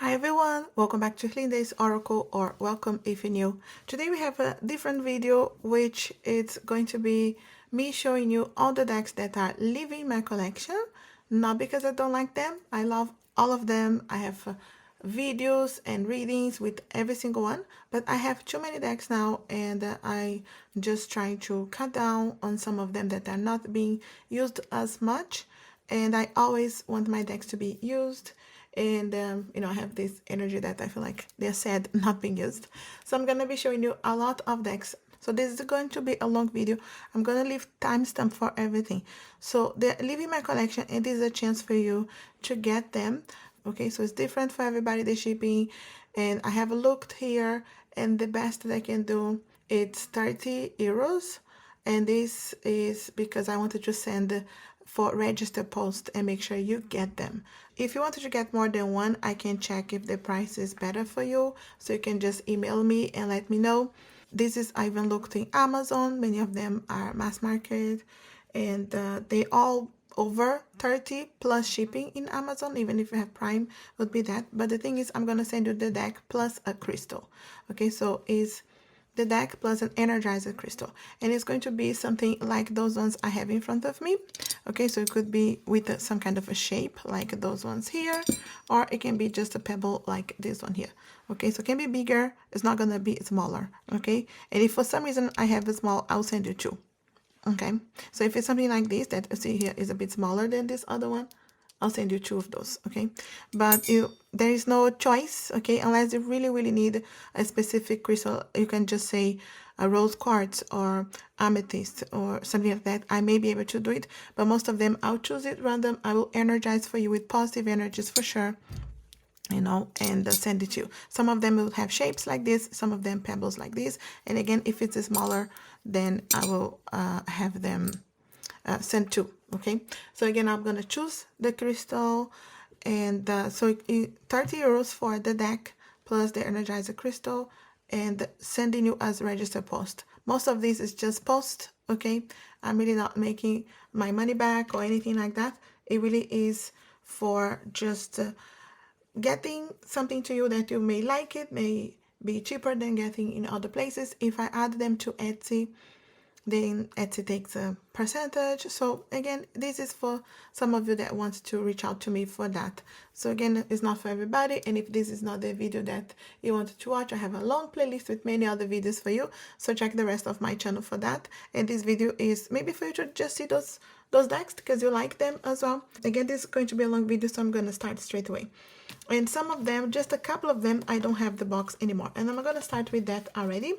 Hi everyone, welcome back to Gilded Oracle, or welcome if you're new. Today we have a different video which is going to be me showing you all the decks that are leaving my collection. Not because I don't like them, I love all of them. I have videos and readings with every single one, but I have too many decks now, and I just trying to cut down on some of them that are not being used as much, and I always want my decks to be used. And I have this energy that I feel like they're sad not being used, so I'm gonna be showing you a lot of decks. So this is going to be a long video. I'm gonna leave timestamp for everything, so they're leaving my collection and this is a chance for you to get them. Okay, so it's different for everybody, the shipping, and I have looked here, and the best that I can do, it's 30 euros, and this is because I wanted to send for register post and make sure you get them. If you wanted to get more than one, I can check if the price is better for you, so you can just email me and let me know. This is, I even looked in Amazon, many of them are mass market, and they all over 30 plus shipping in Amazon. Even if you have Prime, would be that. But the thing is, I'm gonna send you the deck plus a crystal. Okay, so is the deck plus an energizer crystal, and it's going to be something like those ones I have in front of me. Okay, so it could be with some kind of a shape like those ones here, or it can be just a pebble like this one here. Okay, so it can be bigger, it's not gonna be smaller. Okay, and if for some reason I have a small, I'll send you two. Okay, so if it's something like this that you see here is a bit smaller than this other one, I'll send you two of those. Okay, but there is no choice. Okay, unless you really need a specific crystal, you can just say a rose quartz or amethyst or something like that. I may be able to do it, but most of them I'll choose it random. I will energize for you with positive energies for sure, and send it to you. Some of them will have shapes like this, some of them pebbles like this, and again, if it's smaller, then I will have them sent to. Okay, so again, I'm gonna choose the crystal, and so 30 euros for the deck plus the energizer crystal, and sending you as register post. Most of this is just post. Okay, I'm really not making my money back or anything like that. It really is for just getting something to you that you may like. It may be cheaper than getting in other places. If I add them to Etsy, then Etsy takes a percentage. So again, this is for some of you that want to reach out to me for that. So again, it's not for everybody, and if this is not the video that you wanted to watch, I have a long playlist with many other videos for you, so check the rest of my channel for that. And this video is maybe for you to just see those decks because you like them as well. Again, this is going to be a long video, so I'm going to start straight away. And some of them, just a couple of them, I don't have the box anymore, and I'm going to start with that already,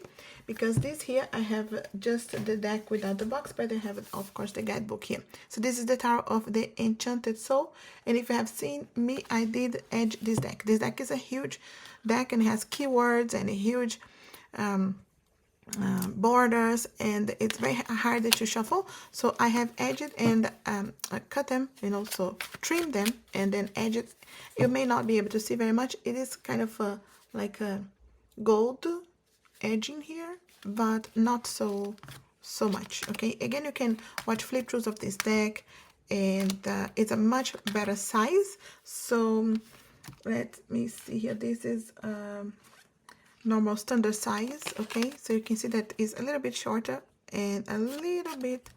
because this here I have just the deck without the box, but I have, of course, the guidebook here. So this is the Tarot of the Enchanted Soul, and if you have seen me, I did edge this deck. This deck is a huge deck and has keywords and a huge borders, and it's very hard to shuffle, so I have edged and I cut them, so trim them and then edge it. You may not be able to see very much. It is kind of like a gold edging here, but not so much. Okay, again, you can watch flip throughs of this deck, and it's a much better size. So let me see here. This is normal standard size. Okay, so you can see that is a little bit shorter and a little bit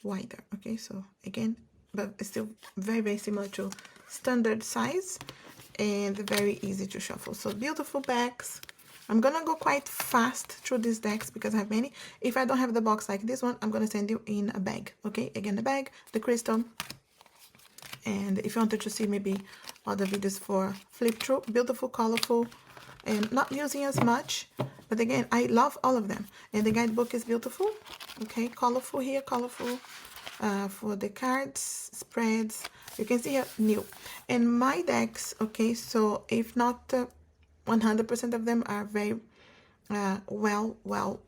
wider. Okay, so again, but it's still very similar to standard size and very easy to shuffle. So beautiful backs. I'm gonna go quite fast through these decks because I have many. If I don't have the box like this one, I'm gonna send you in a bag. Okay, again, the bag, the crystal, and if you wanted to see maybe other videos for flip through, beautiful, colorful, and not using as much, but again, I love all of them. And the guidebook is beautiful. Okay, colorful here, colorful for the cards, spreads. You can see here, new. And my decks, okay, so if not 100% of them are very well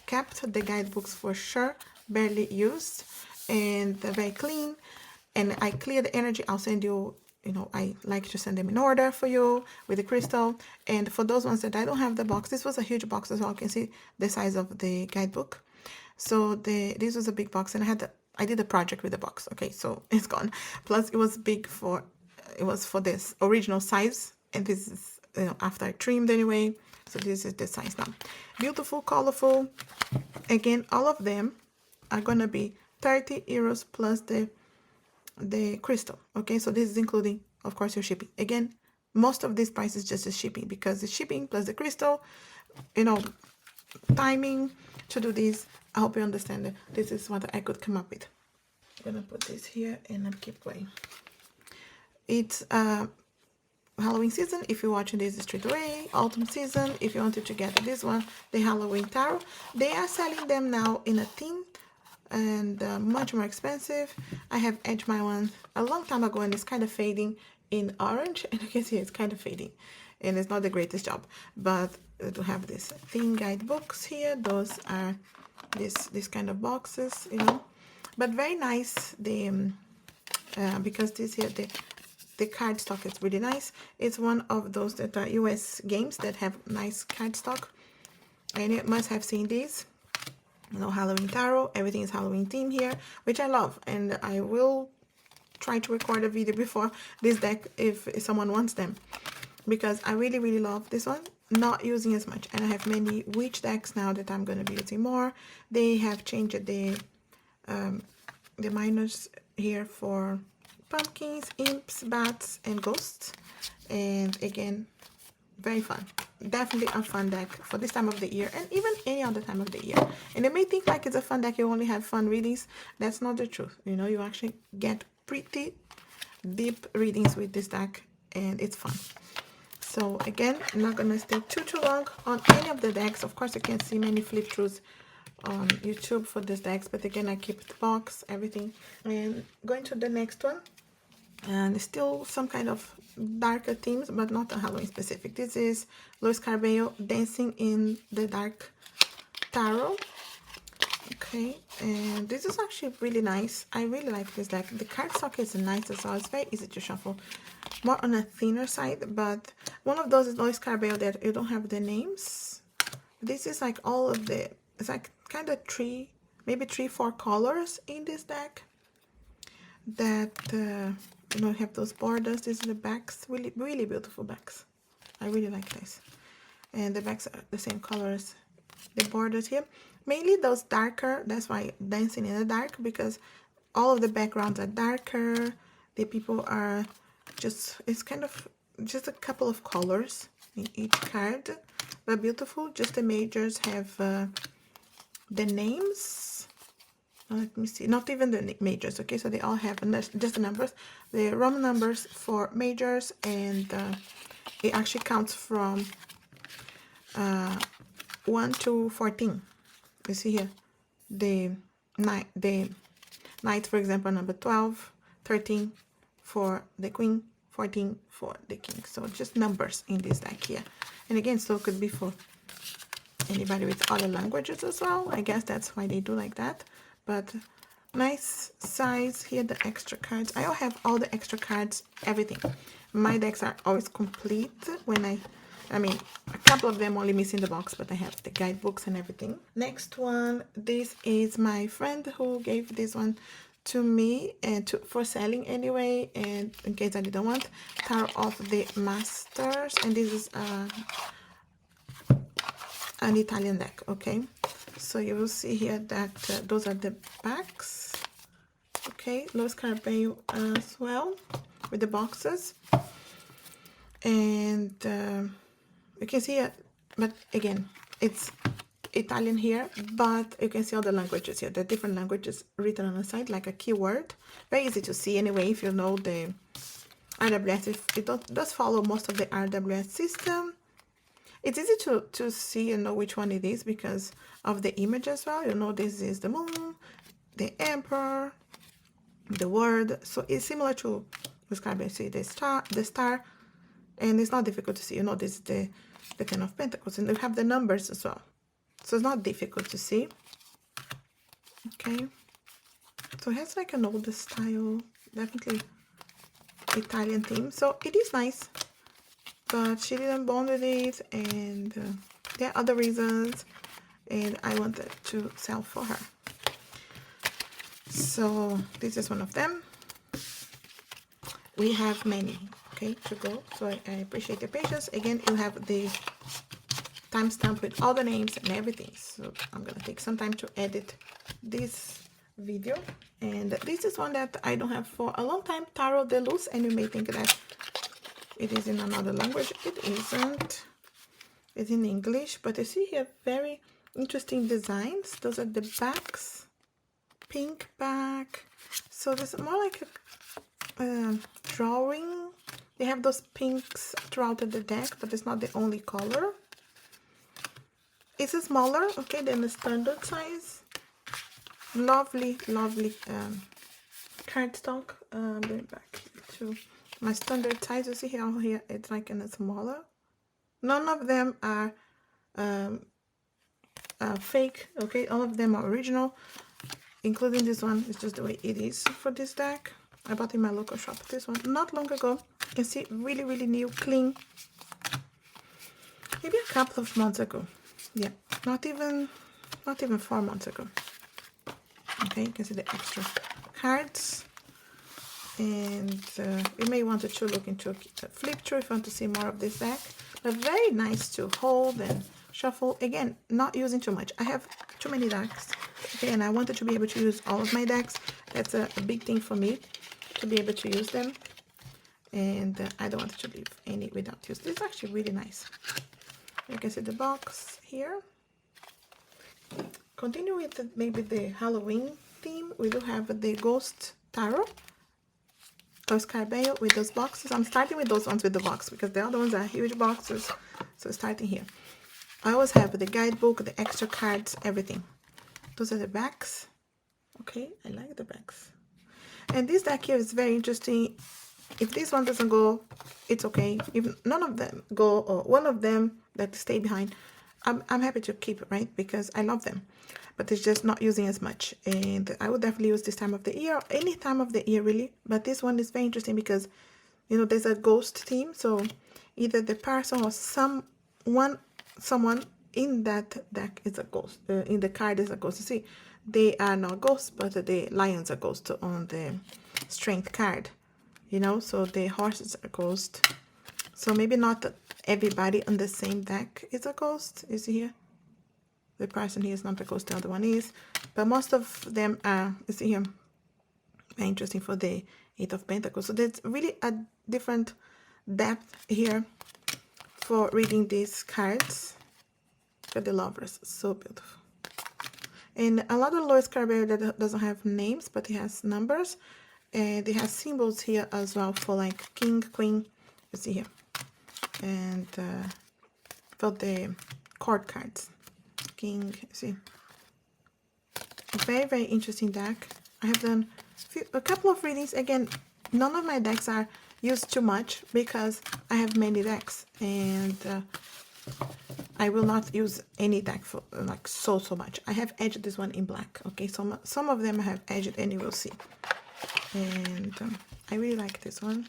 kept. The guidebooks for sure, barely used, and they're very clean. And I clear the energy. I'll send you, I like to send them in order for you with the crystal. And for those ones that I don't have the box, this was a huge box as well. You can see the size of the guidebook. So this was a big box, and I did a project with the box. Okay, so it's gone. Plus it was big it was for this original size, and this is, you know, after I trimmed anyway. So this is the size now. Beautiful, colorful. Again, all of them are gonna be 30 euros plus the crystal. Okay, so this is including, of course, your shipping. Again, most of this price is just the shipping, because the shipping plus the crystal, you know, timing to do this. I hope you understand that this is what I could come up with. I'm gonna put this here and I'll keep going. It's Halloween season if you're watching this straight away. Autumn season if you wanted to get this one, the Halloween tarot. They are selling them now in a theme and much more expensive. I have edged my one a long time ago and it's kind of fading in orange, and you can see it's kind of fading and it's not the greatest job. But to have this theme guidebooks here, those are this kind of boxes, you know, but very nice. The because this here, the card stock is really nice. It's one of those that are US games that have nice card stock, and you must have seen these. You know, Halloween tarot, everything is Halloween theme here, which I love, and I will try to record a video before this deck if someone wants them, because I really love this one. Not using as much, and I have many witch decks now that I'm going to be using more. They have changed the minors here for pumpkins, imps, bats, and ghosts, and again, very fun. Definitely a fun deck for this time of the year, and even any other time of the year. And you may think like it's a fun deck, you only have fun readings. That's not the truth. You know, you actually get pretty deep readings with this deck, and it's fun. So again, I'm not gonna stay too long on any of the decks. Of course, you can see many flip throughs on YouTube for these decks, but again, I keep the box, everything. And going to the next one, and still some kind of darker themes, but not a Halloween specific. This is Luis Carballo, Dancing in the Dark Tarot. Okay, and this is actually really nice. I really like this deck. The card stock is nice as well. It's very easy to shuffle. More on a thinner side, but one of those is Luis Carballo that you don't have the names. This is like all of the, it's like kind of maybe 3-4 colors in this deck that you know, have those borders. These are the backs, really beautiful backs. I really like this, and the backs are the same colors, the borders here, mainly those darker. That's why Dancing in the Dark, because all of the backgrounds are darker. The people are just, it's kind of just a couple of colors in each card, but beautiful. Just the majors have the names. Let me see, not even the majors. Okay, so they all have just the numbers, the Roman numbers for majors, and it actually counts from 1 to 14. You see here the knight, for example, number 12, 13 for the queen, 14 for the king. So just numbers in this deck here. And again, so it could be for anybody with other languages as well. I guess that's why they do like that. But nice size here, the extra cards. I have all the extra cards, everything. My decks are always complete when I mean, a couple of them only missing the box, but I have the guidebooks and everything. Next one, this is my friend who gave this one to me and for selling anyway, and in case I didn't want. Tarot of the Masters, and this is an Italian deck. Okay, so you will see here that those are the backs. Okay, Luis Carballo as well with the boxes, and you can see it, but again, it's Italian here, but you can see all the languages here, the different languages written on the side, like a keyword. Very easy to see anyway if you know the RWS. It does follow most of the RWS system. It's easy to see and know which one it is because of the image as well. You know, this is the moon, the emperor, the word. So it's similar to see the star, and it's not difficult to see. You know, this is the Ten of Pentacles, and they have the numbers as well. So it's not difficult to see. Okay. So it has like an older style, definitely Italian theme. So it is nice, but she didn't bond with it, and there are other reasons, and I wanted to sell for her. So this is one of them. We have many. okay, to go. So I appreciate your patience. Again, you have the timestamp with all the names and everything. So I'm gonna take some time to edit this video, and this is one that I don't have for a long time, Tarot de Luz, and you may think that it is in another language. It isn't. It's in English, but you see here very interesting designs. Those are the backs, pink back. So this is more like a drawing. They have those pinks throughout the deck, but it's not the only color. It's smaller, okay, than the standard size. Lovely, lovely cardstock. Going back to my standard size. You see here, it's like in a smaller. None of them are fake, okay? All of them are original, including this one. It's just the way it is for this deck. I bought in my local shop this one not long ago. You can see really, really new, clean. Maybe a couple of months ago. Yeah, not even 4 months ago. Okay, you can see the extra cards, and you may want to look into a flip through if you want to see more of this deck. But very nice to hold and shuffle. Again, not using too much. I have too many decks, okay, and I wanted to be able to use all of my decks. That's a big thing for me, to be able to use them, and I don't want to leave any without use. This is actually really nice. You can see the box here. Continue with maybe the Halloween theme. We do have the Ghost Tarot or Scarabeo with those boxes. I'm starting with those ones with the box because the other ones are huge boxes. So starting here. I always have the guidebook, the extra cards, everything. Those are the backs. Okay, I like the backs. And this deck here is very interesting. If this one doesn't go, it's okay. If none of them go, or one of them that stay behind, I'm happy to keep it, right? Because I love them. But it's just not using as much. And I would definitely use this time of the year, any time of the year really. But this one is very interesting because, you know, there's a ghost theme. So either the person or someone in that deck is a ghost. In the card is a ghost. You see, they are not ghosts, but the lions are ghosts on the strength card. You know, so the horses are ghost. So maybe not everybody on the same deck is a ghost. You see here? The person here is not a ghost, the other one is. But most of them are, you see here, very interesting for the Eight of Pentacles. So there's really a different depth here for reading these cards. For the lovers, so beautiful. And a lot of Lois Scarabeo that doesn't have names, but it has numbers. And it has symbols here as well for like king, queen, you see here. And for the court cards, king, you see. A very, very interesting deck. I have done a couple of readings. Again, none of my decks are used too much because I have many decks. And I will not use any deck for like so much. I have edged this one in black. Okay, so some of them I have edged and you will see. And I really like this one.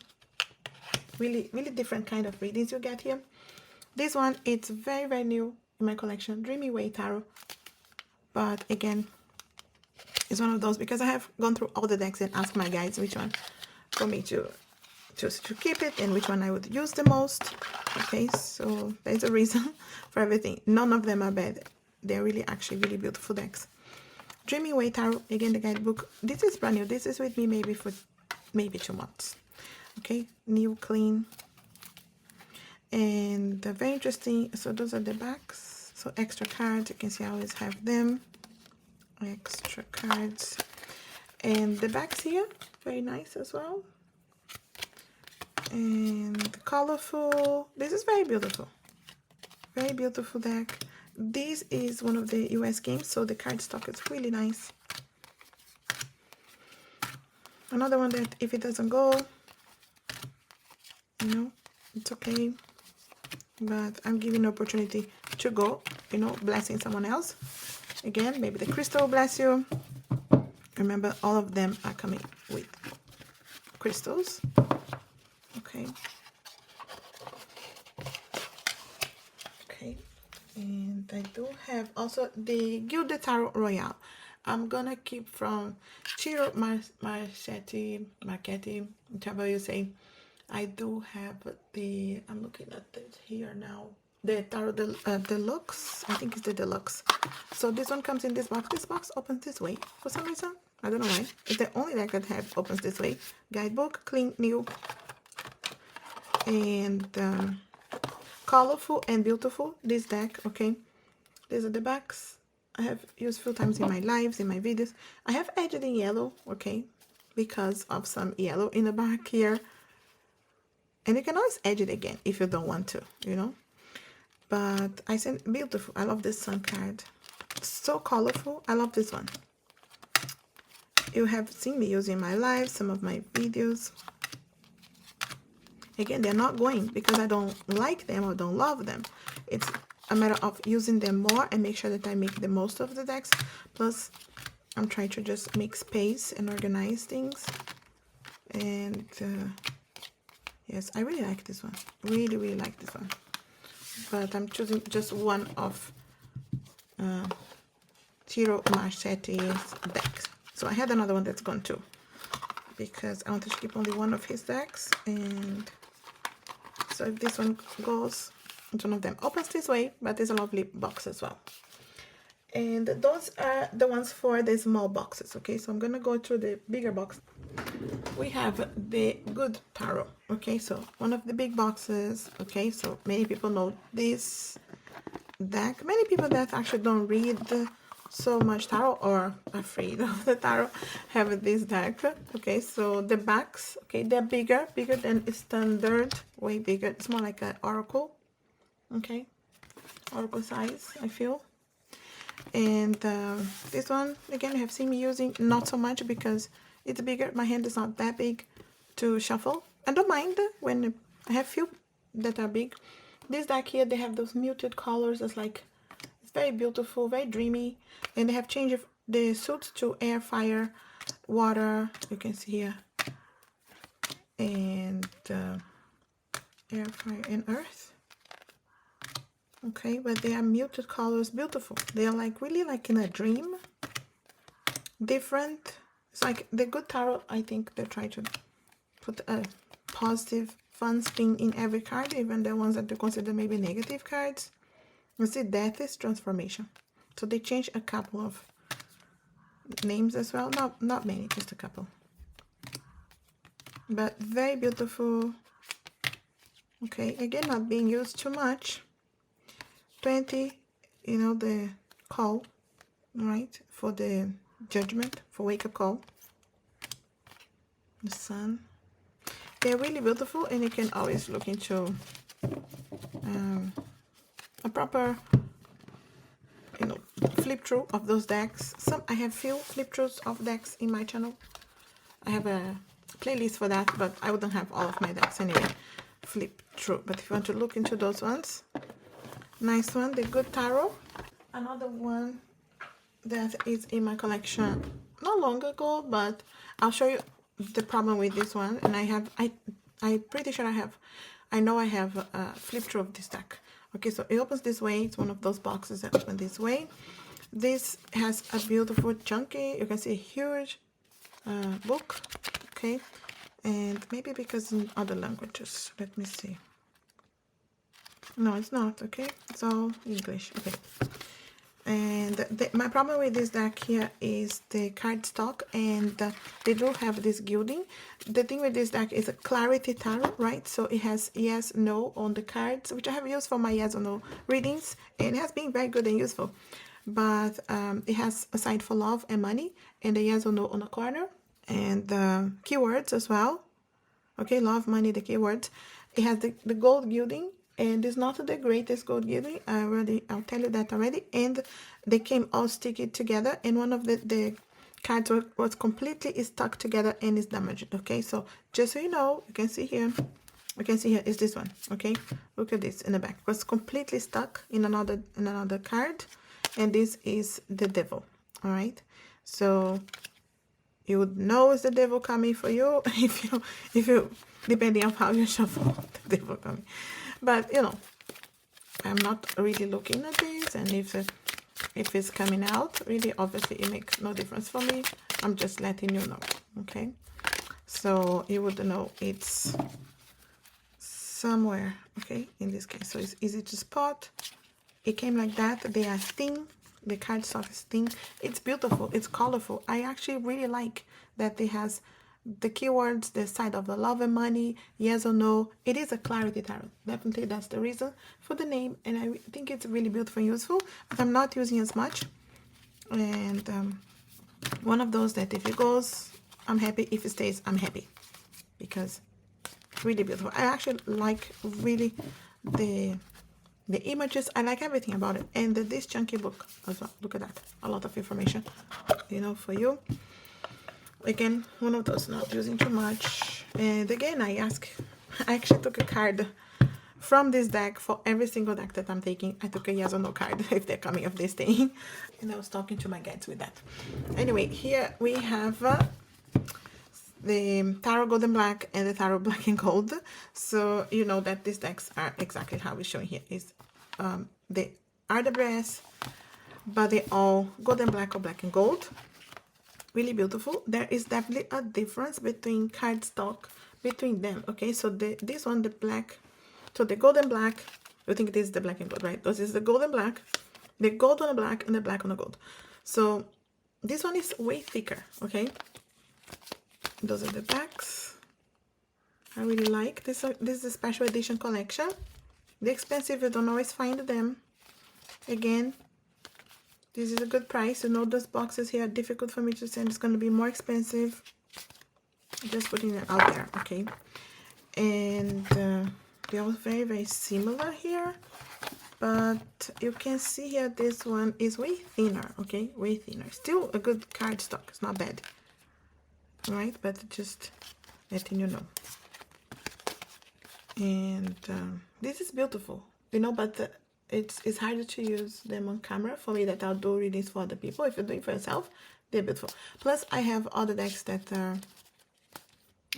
Really, really different kind of readings you get here. This one, it's very, very new in my collection. Dreamy Way Tarot. But again, it's one of those because I have gone through all the decks and asked my guides which one for me to keep it and which one I would use the most. Okay, so there's a reason for everything. None of them are bad. They're really actually really beautiful decks. Dreamy Way Tarot, again the guidebook. This is brand new. This is with me maybe for 2 months. Okay, new, clean. And very interesting. So those are the backs. So extra cards, you can see I always have them. Extra cards. And the backs here, very nice as well. And colorful. This is very beautiful. Very beautiful deck. This is one of the US games, so the cardstock is really nice. Another one that if it doesn't go, you know, it's okay. But I'm giving an opportunity to go, you know, blessing someone else. Again, maybe the crystal will bless you. Remember, all of them are coming with crystals. Okay. Okay. And I do have also the Gilded Tarot Royale. I'm gonna keep from Ciro Marchetti, whichever you say. I do have the, I'm looking at it here now, the Tarot Deluxe. I think it's the Deluxe. So this one comes in this box. This box opens this way for some reason. I don't know why. It's the only deck that opens this way. Guidebook, clean, new, and colorful and beautiful. This deck, okay. These are the backs. I have used a few times in my lives, in my videos. I have edged in yellow, okay, because of some yellow in the back here. And you can always edge it again if you don't want to, you know. But I said beautiful. I love this sun card. So colorful. I love this one. You have seen me using my live, some of my videos. Again, they're not going because I don't like them or don't love them. It's a matter of using them more and make sure that I make the most of the decks. Plus, I'm trying to just make space and organize things. And yes, I really like this one. Really, really like this one. But I'm choosing just one of Tiro Marchetti's decks. So I had another one that's gone too, because I wanted to keep only one of his decks. And so if this one goes, one of them opens this way, but there's a lovely box as well. And those are the ones for the small boxes, okay? So I'm gonna go through the bigger box. We have the Good Tarot, okay? So one of the big boxes, okay? So many people know this deck. Many people that actually don't read so much tarot or afraid of the tarot have this deck, okay? So the backs, okay, they're bigger than standard, way bigger. It's more like an oracle, okay? Oracle size, I feel. And this one, again, you have seen me using not so much because it's bigger. My hand is not that big to shuffle. I don't mind when I have few that are big. This deck here, they have those muted colors. It's like, it's very beautiful, very dreamy. And they have changed the suits to air, fire, water. You can see here. And air, fire, and earth. Okay, but they are muted colors, beautiful. They are like really like in a dream. Different. It's like the Good Tarot, I think they try to put a positive, fun spin in every card, even the ones that they consider maybe negative cards. You see, death is transformation. So they changed a couple of names as well. Not many, just a couple. But very beautiful. Okay, again, not being used too much. 20, you know, the call, right, for the judgment, for wake-up call. The sun. They're really beautiful, and you can always look into a proper, you know, flip through of those decks. I have few flip throughs of decks in my channel. I have a playlist for that, but I wouldn't have all of my decks anyway flip through. But if you want to look into those ones, nice one, the Good Tarot. Another one that is in my collection not long ago, but I'll show you the problem with this one. And I'm pretty sure I know I have a flip through of this deck. Okay, so it opens this way. It's one of those boxes that open this way. This has a beautiful chunky, you can see a huge book, okay? And maybe because in other languages, let me see. No, it's not, okay? It's all English, okay. And my problem with this deck here is the cardstock, and they do have this gilding. The thing with this deck is a clarity tarot, right? So it has yes, no on the cards, which I have used for my yes or no readings, and it has been very good and useful. But it has a side for love and money, and the yes or no on the corner, and keywords as well. Okay, love, money, the keywords. It has the gold gilding. And it's not the greatest gold gilding. I'll tell you that already. And they came all sticky together. And one of the cards was completely stuck together and is damaged. Okay, so just so you know, you can see here. You can see here is this one. Okay, look at this in the back. It was completely stuck in another card, and this is the devil. All right, so you would know it's the devil coming for you if you depending on how you shuffle the devil coming. But, you know, I'm not really looking at this, and if it's coming out, really, obviously, it makes no difference for me. I'm just letting you know, okay? So you would know it's somewhere, okay, in this case, so it's easy to spot. It came like that. They are thin. The cardstock is thin. It's beautiful. It's colorful. I actually really like that it has the keywords, the side of the love and money, yes or no. It is a clarity tarot. Definitely that's the reason for the name, and I think it's really beautiful and useful, but I'm not using as much. And one of those that if it goes, I'm happy. If it stays, I'm happy, because it's really beautiful. I actually like really the images. I like everything about it, and this chunky book as well. Look at that, a lot of information, you know, for you. Again, one of those not using too much. And again, I actually took a card from this deck for every single deck that I'm taking. I took a yes or no card if they're coming of this thing, and I was talking to my guides with that. Anyway, here we have the Tarot Gold and Black and the Tarot Black and Gold. So you know that these decks are exactly how we're showing here. Is they are the brass, but they all gold and black or black and gold. Really beautiful. There is definitely a difference between cardstock between them. Okay, so this one, the black, so the gold and black, I think this is the black and gold, right? This is the gold and black, the gold on the black, and the black on the gold. So this one is way thicker. Okay, those are the backs. I really like this. This is a special edition collection. The expensive, you don't always find them. Again, this is a good price. You know, those boxes here are difficult for me to send. It's going to be more expensive. Just putting it out there, okay? And they are very, very similar here. But you can see here, this one is way thinner, okay? Way thinner. Still a good cardstock. It's not bad. All right? But just letting you know. And this is beautiful, you know, but it's harder to use them on camera for me, that I'll do readings for other people. If you're doing for yourself, they're beautiful. Plus I have other decks that are,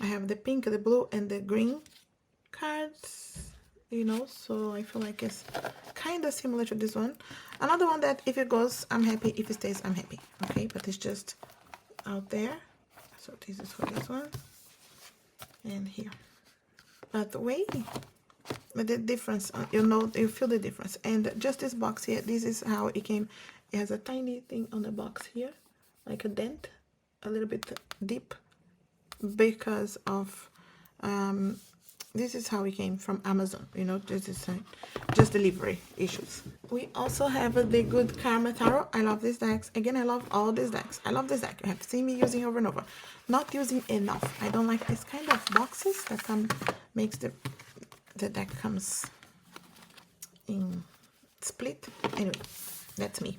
I have the pink, the blue, and the green cards, you know, so I feel like it's kind of similar to this one. Another one that if it goes, I'm happy. If it stays, I'm happy. Okay, but it's just out there. So this is for this one and here. But wait, the difference, you know, you feel the difference. And just this box here, this is how it came. It has a tiny thing on the box here, like a dent, a little bit deep, because of this is how it came from Amazon, you know. This is just delivery issues. We also have the Good Karma Tarot. I love these decks. Again, I love all these decks. I love this deck. You have seen me using over and over. Not using enough. I don't like this kind of boxes that makes the deck comes in split. Anyway, that's me.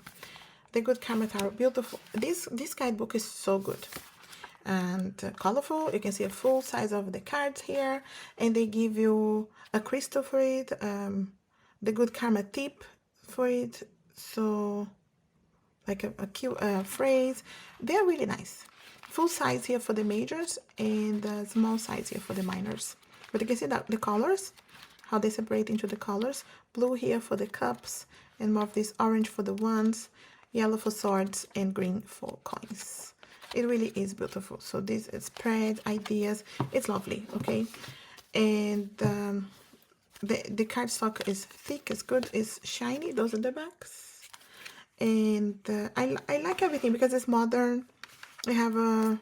The Good Karma Tarot, beautiful. This guidebook is so good and colorful. You can see a full size of the cards here, and they give you a crystal for it, the Good Karma tip for it, so like a cute phrase. They're really nice. Full size here for the majors, and small size here for the minors. But you can see that the colors, how they separate into the colors. Blue here for the cups, and more of this orange for the wands, yellow for swords, and green for coins. It really is beautiful. So this is spread ideas. It's lovely, okay? And the cardstock is thick, it's good, it's shiny. Those are the backs. And I like everything because it's modern. I have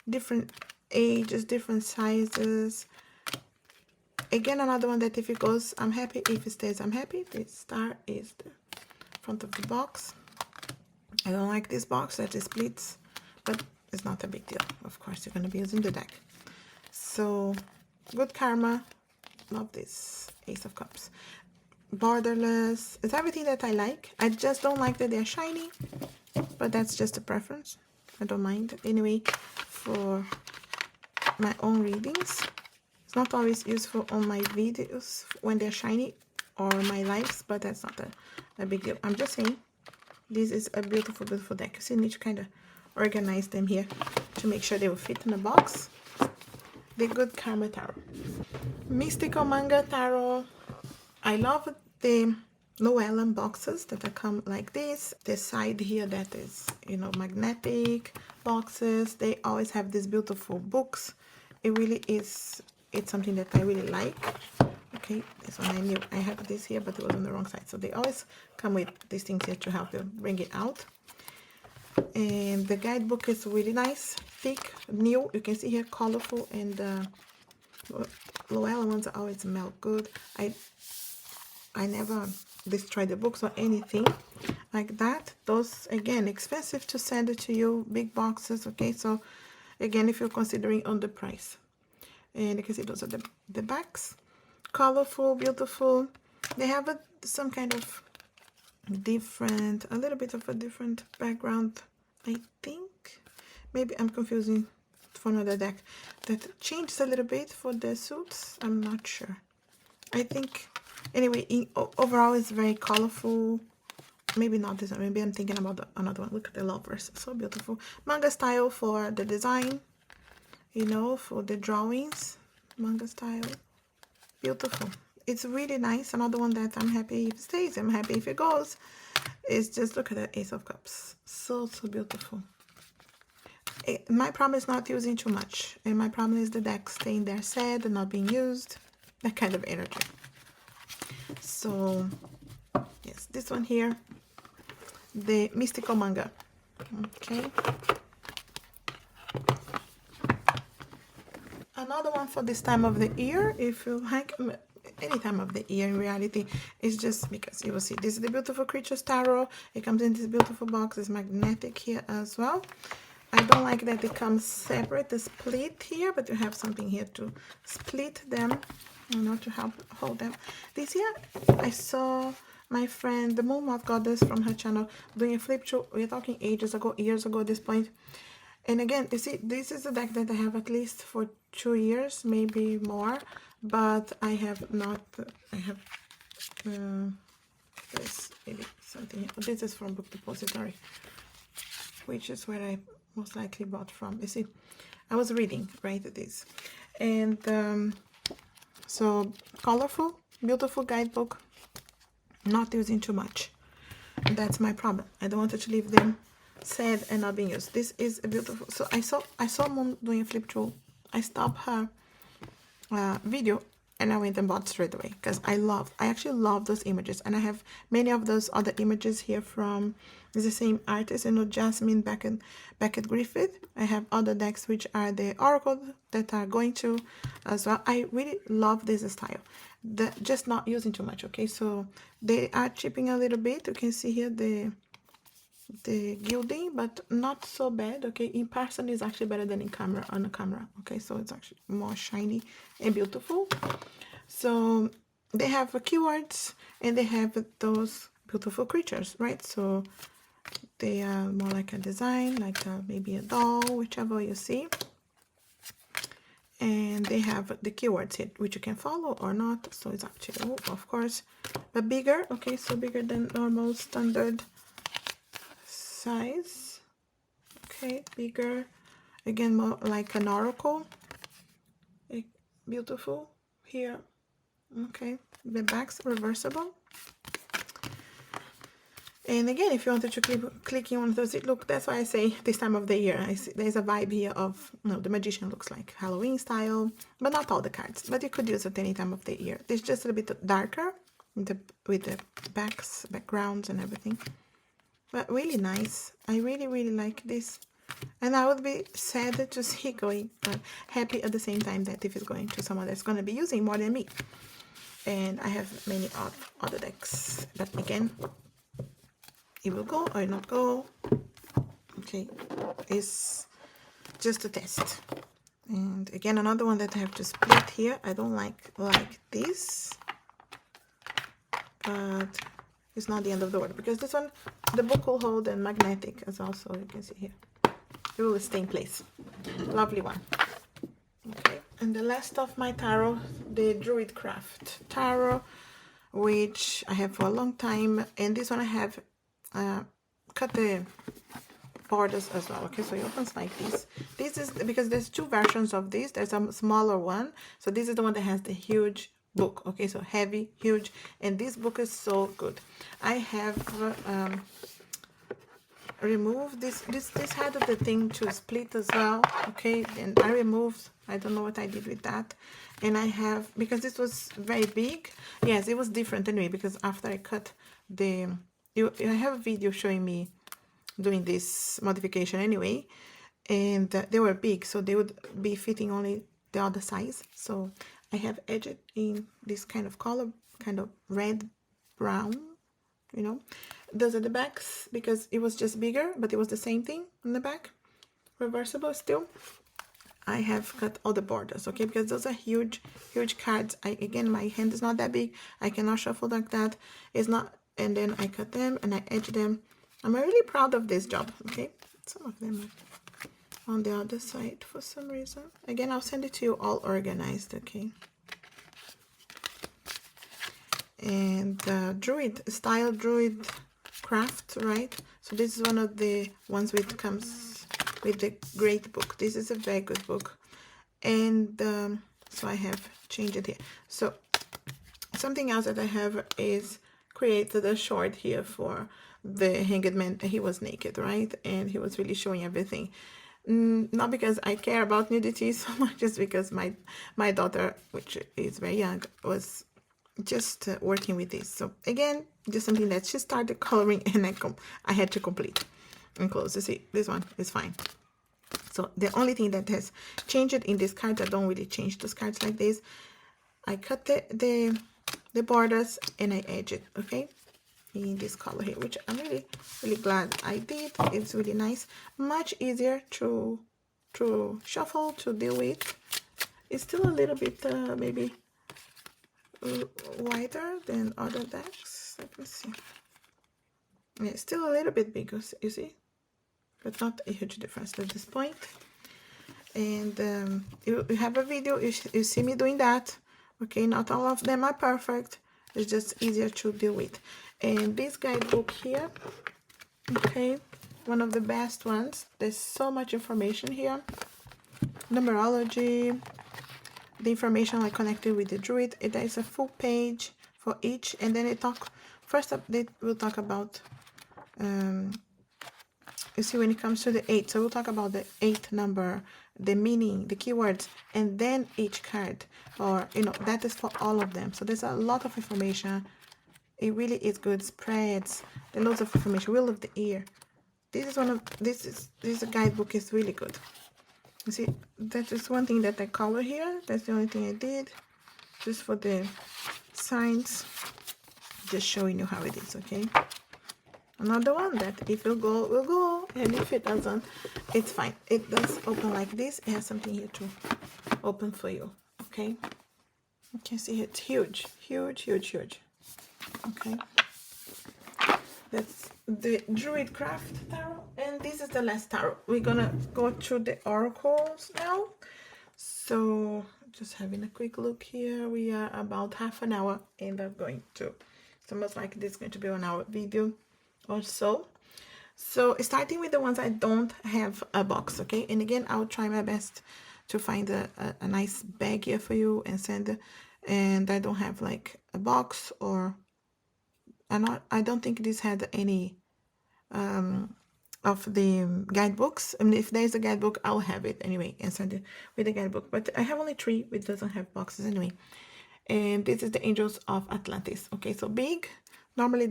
different ages, different sizes. Again, another one that if it goes, I'm happy. If it stays, I'm happy. The star is the front of the box. I don't like this box that it splits, but it's not a big deal. Of course, you're going to be using the deck. So, Good Karma. Love this Ace of Cups. Borderless. It's everything that I like. I just don't like that they're shiny, but that's just a preference. I don't mind. Anyway, for my own readings, it's not always useful on my videos when they're shiny or my lives, but that's not a big deal. I'm just saying, this is a beautiful, beautiful deck. You see, I need to kind of organize them here to make sure they will fit in the box. The Good Karma Tarot. Mystical Manga Tarot. I love the Royale boxes that come like this. The side here that is, you know, magnetic boxes. They always have these beautiful books. It really is, it's something that I really like. Okay, this one I knew I have this here, but it was on the wrong side. So they always come with these things here to help you bring it out. And the guidebook is really nice, thick, new. You can see here, colorful, and Royale ones always smell good. I never destroy the books or anything like that. Those, again, expensive to send it to you, big boxes. Okay, so again, if you're considering on the price. And you can see those are the backs, colorful, beautiful. They have some kind of different, a little bit of a different background, I think. Maybe I'm confusing for another deck that changes a little bit for the suits. I'm not sure. I think, anyway, overall it's very colorful. Maybe not this one. Maybe I'm thinking about another one. Look at the lovers, so beautiful. Manga style for the design, you know, for the drawings. Manga style, beautiful. It's really nice. Another one that I'm happy if it stays, I'm happy if it goes. It's just, look at the Ace of Cups. So beautiful. My problem is not using too much. And my problem is the deck staying there sad and not being used. That kind of energy. So, yes, this one here. The Mystical Manga. Okay. Another one for this time of the year, if you like. Any time of the year in reality, is just because you will see this is the Beautiful Creatures Tarot. It comes in this beautiful box. It's magnetic here as well. I don't like that it comes separate, the split here, but you have something here to split them, you know, to help hold them. This year I saw my friend the Moth Goddess from her channel doing a flip through. We're talking ages ago, years ago at this point. And again, you see, this is a deck that I have at least for 2 years, maybe more, but I have not, I have this, maybe something, this is from Book Depository, which is where I most likely bought from. You see, I was reading, right, this. And so, colorful, beautiful guidebook, not using too much. That's my problem. I don't want to leave them sad and not being used. This is a beautiful. So I saw Moon doing a flip through. I stopped her video and I went and bought straight away because I actually love those images, and I have many of those other images here from the same artist, you know, Jasmine Beckett Griffith. I have other decks which are the Oracle that are going to as well. I really love this style. Just not using too much. Okay, so they are chipping a little bit. You can see here the gilding, but not so bad. Okay, in person is actually better than in camera, on the camera. Okay, so it's actually more shiny and beautiful. So they have keywords and they have those beautiful creatures, right? So they are more like a design, like maybe a doll, whichever you see. And they have the keywords here, which you can follow or not. So it's actually, of course, but bigger. Okay, so bigger than normal standard size. Okay, bigger. Again, more like an oracle. Beautiful here. Okay, the back's reversible. And again, if you wanted to click in one of those, look, that's why I say this time of the year. There's a vibe here of, the Magician looks like Halloween style, but not all the cards. But you could use it any time of the year. It's just a bit darker with the backgrounds and everything. But really nice. I really, really like this. And I would be sad to see going, happy at the same time that if it's going to someone that's going to be using more than me. And I have many other decks. But again, it will go or not go. Okay, it's just a test. And again, another one that I have to split here. I don't like this, but it's not the end of the world, because this one, the book will hold, and magnetic as well, so you can see here. It will stay in place. Lovely one. Okay, and the last of my tarot, the Druid Craft Tarot, which I have for a long time, and this one I have cut the borders as well. Okay, so it opens like this. This is because there's two versions of this. There's a smaller one, so this is the one that has the huge book. Okay, so heavy, huge, and this book is so good. I have remove this had the thing to split as well, okay, and I removed, I don't know what I did with that. And I have, because this was very big, yes, it was different anyway, because after I cut the, I have a video showing me doing this modification anyway, and they were big, so they would be fitting only the other size. So I have edged in this kind of color, kind of red brown, you know. Those are the backs, because it was just bigger, but it was the same thing in the back, reversible still. I have cut all the borders, okay, because those are huge cards. Again, my hand is not that big, I cannot shuffle like that, it's not. And then I cut them and I edge them. I'm really proud of this job, okay. Some of them are on the other side for some reason. Again, I'll send it to you all organized, okay. And Druid Craft, right? So this is one of the ones which comes with the great book. This is a very good book. And so I have changed it here. So something else that I have is created a short here for the hanged man. He was naked, right? And he was really showing everything. Not because I care about nudity so much, just because my daughter, which is very young, was just working with this. So again, just something that she started coloring and I had to complete and close. You see, this one is fine. So the only thing that has changed in this card, I don't really change those cards like this. I cut the borders and I edge it, okay, in this color here, which I'm really glad I did. It's really nice, much easier to shuffle, to deal with. It's still a little bit maybe wider than other decks. Let me see. Yeah, it's still a little bit bigger, you see, but not a huge difference at this point. And you have a video, you see me doing that, okay. Not all of them are perfect, it's just easier to deal with. And this guidebook here, okay, one of the best ones. There's so much information here, numerology, the information like connected with the druid. There is a full page for each, and then first up they will talk about you see, when it comes to the 8, so we'll talk about the 8 number, the meaning, the keywords, and then each card, or you know, that is for all of them. So there's a lot of information. It really is good. Spreads, the loads of information. Wheel of the ear. This is a guidebook is really good. You see, that is one thing that I color here. That's the only thing I did, just for the signs. Just showing you how it is, okay. Another one that if it will go, and if it doesn't, it's fine. It does open like this. It has something here to open for you, okay. You can see it's huge. Okay, that's the Druid Craft Tarot, and this is the last tarot. We're gonna go through the oracles now. So just having a quick look here, we are about half an hour, and I'm going to, it's almost like this is going to be an hour video or so. So starting with the ones I don't have a box, okay. And again, I'll try my best to find a nice bag here for you and send. And I don't have like a box, or I don't think this had any of the guidebooks. I mean, if there's a guidebook, I'll have it anyway and send it with the guidebook. But I have only 3 which doesn't have boxes anyway. And this is the Angels of Atlantis. Okay, so big. Normally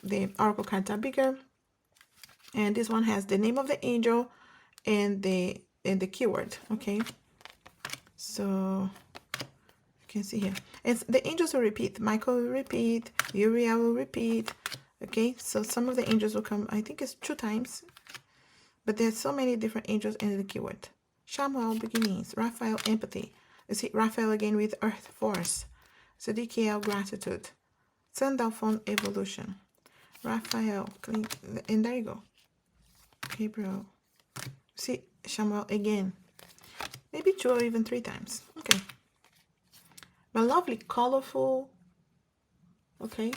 the oracle cards are bigger. And this one has the name of the angel and the keyword. Okay, so you can see here, it's the angels will repeat. Michael will repeat, Uriel will repeat. Okay, so some of the angels will come, I think it's 2 times, but there's so many different angels in the keyword. Shaman, beginnings. Raphael, empathy. You see Raphael again with earth force. Sadikiel, gratitude. Sandalphon, evolution. Raphael, clean, and there you go. Gabriel. See Shaman again, maybe 2 or even 3 times. Okay, but lovely, colorful. Okay,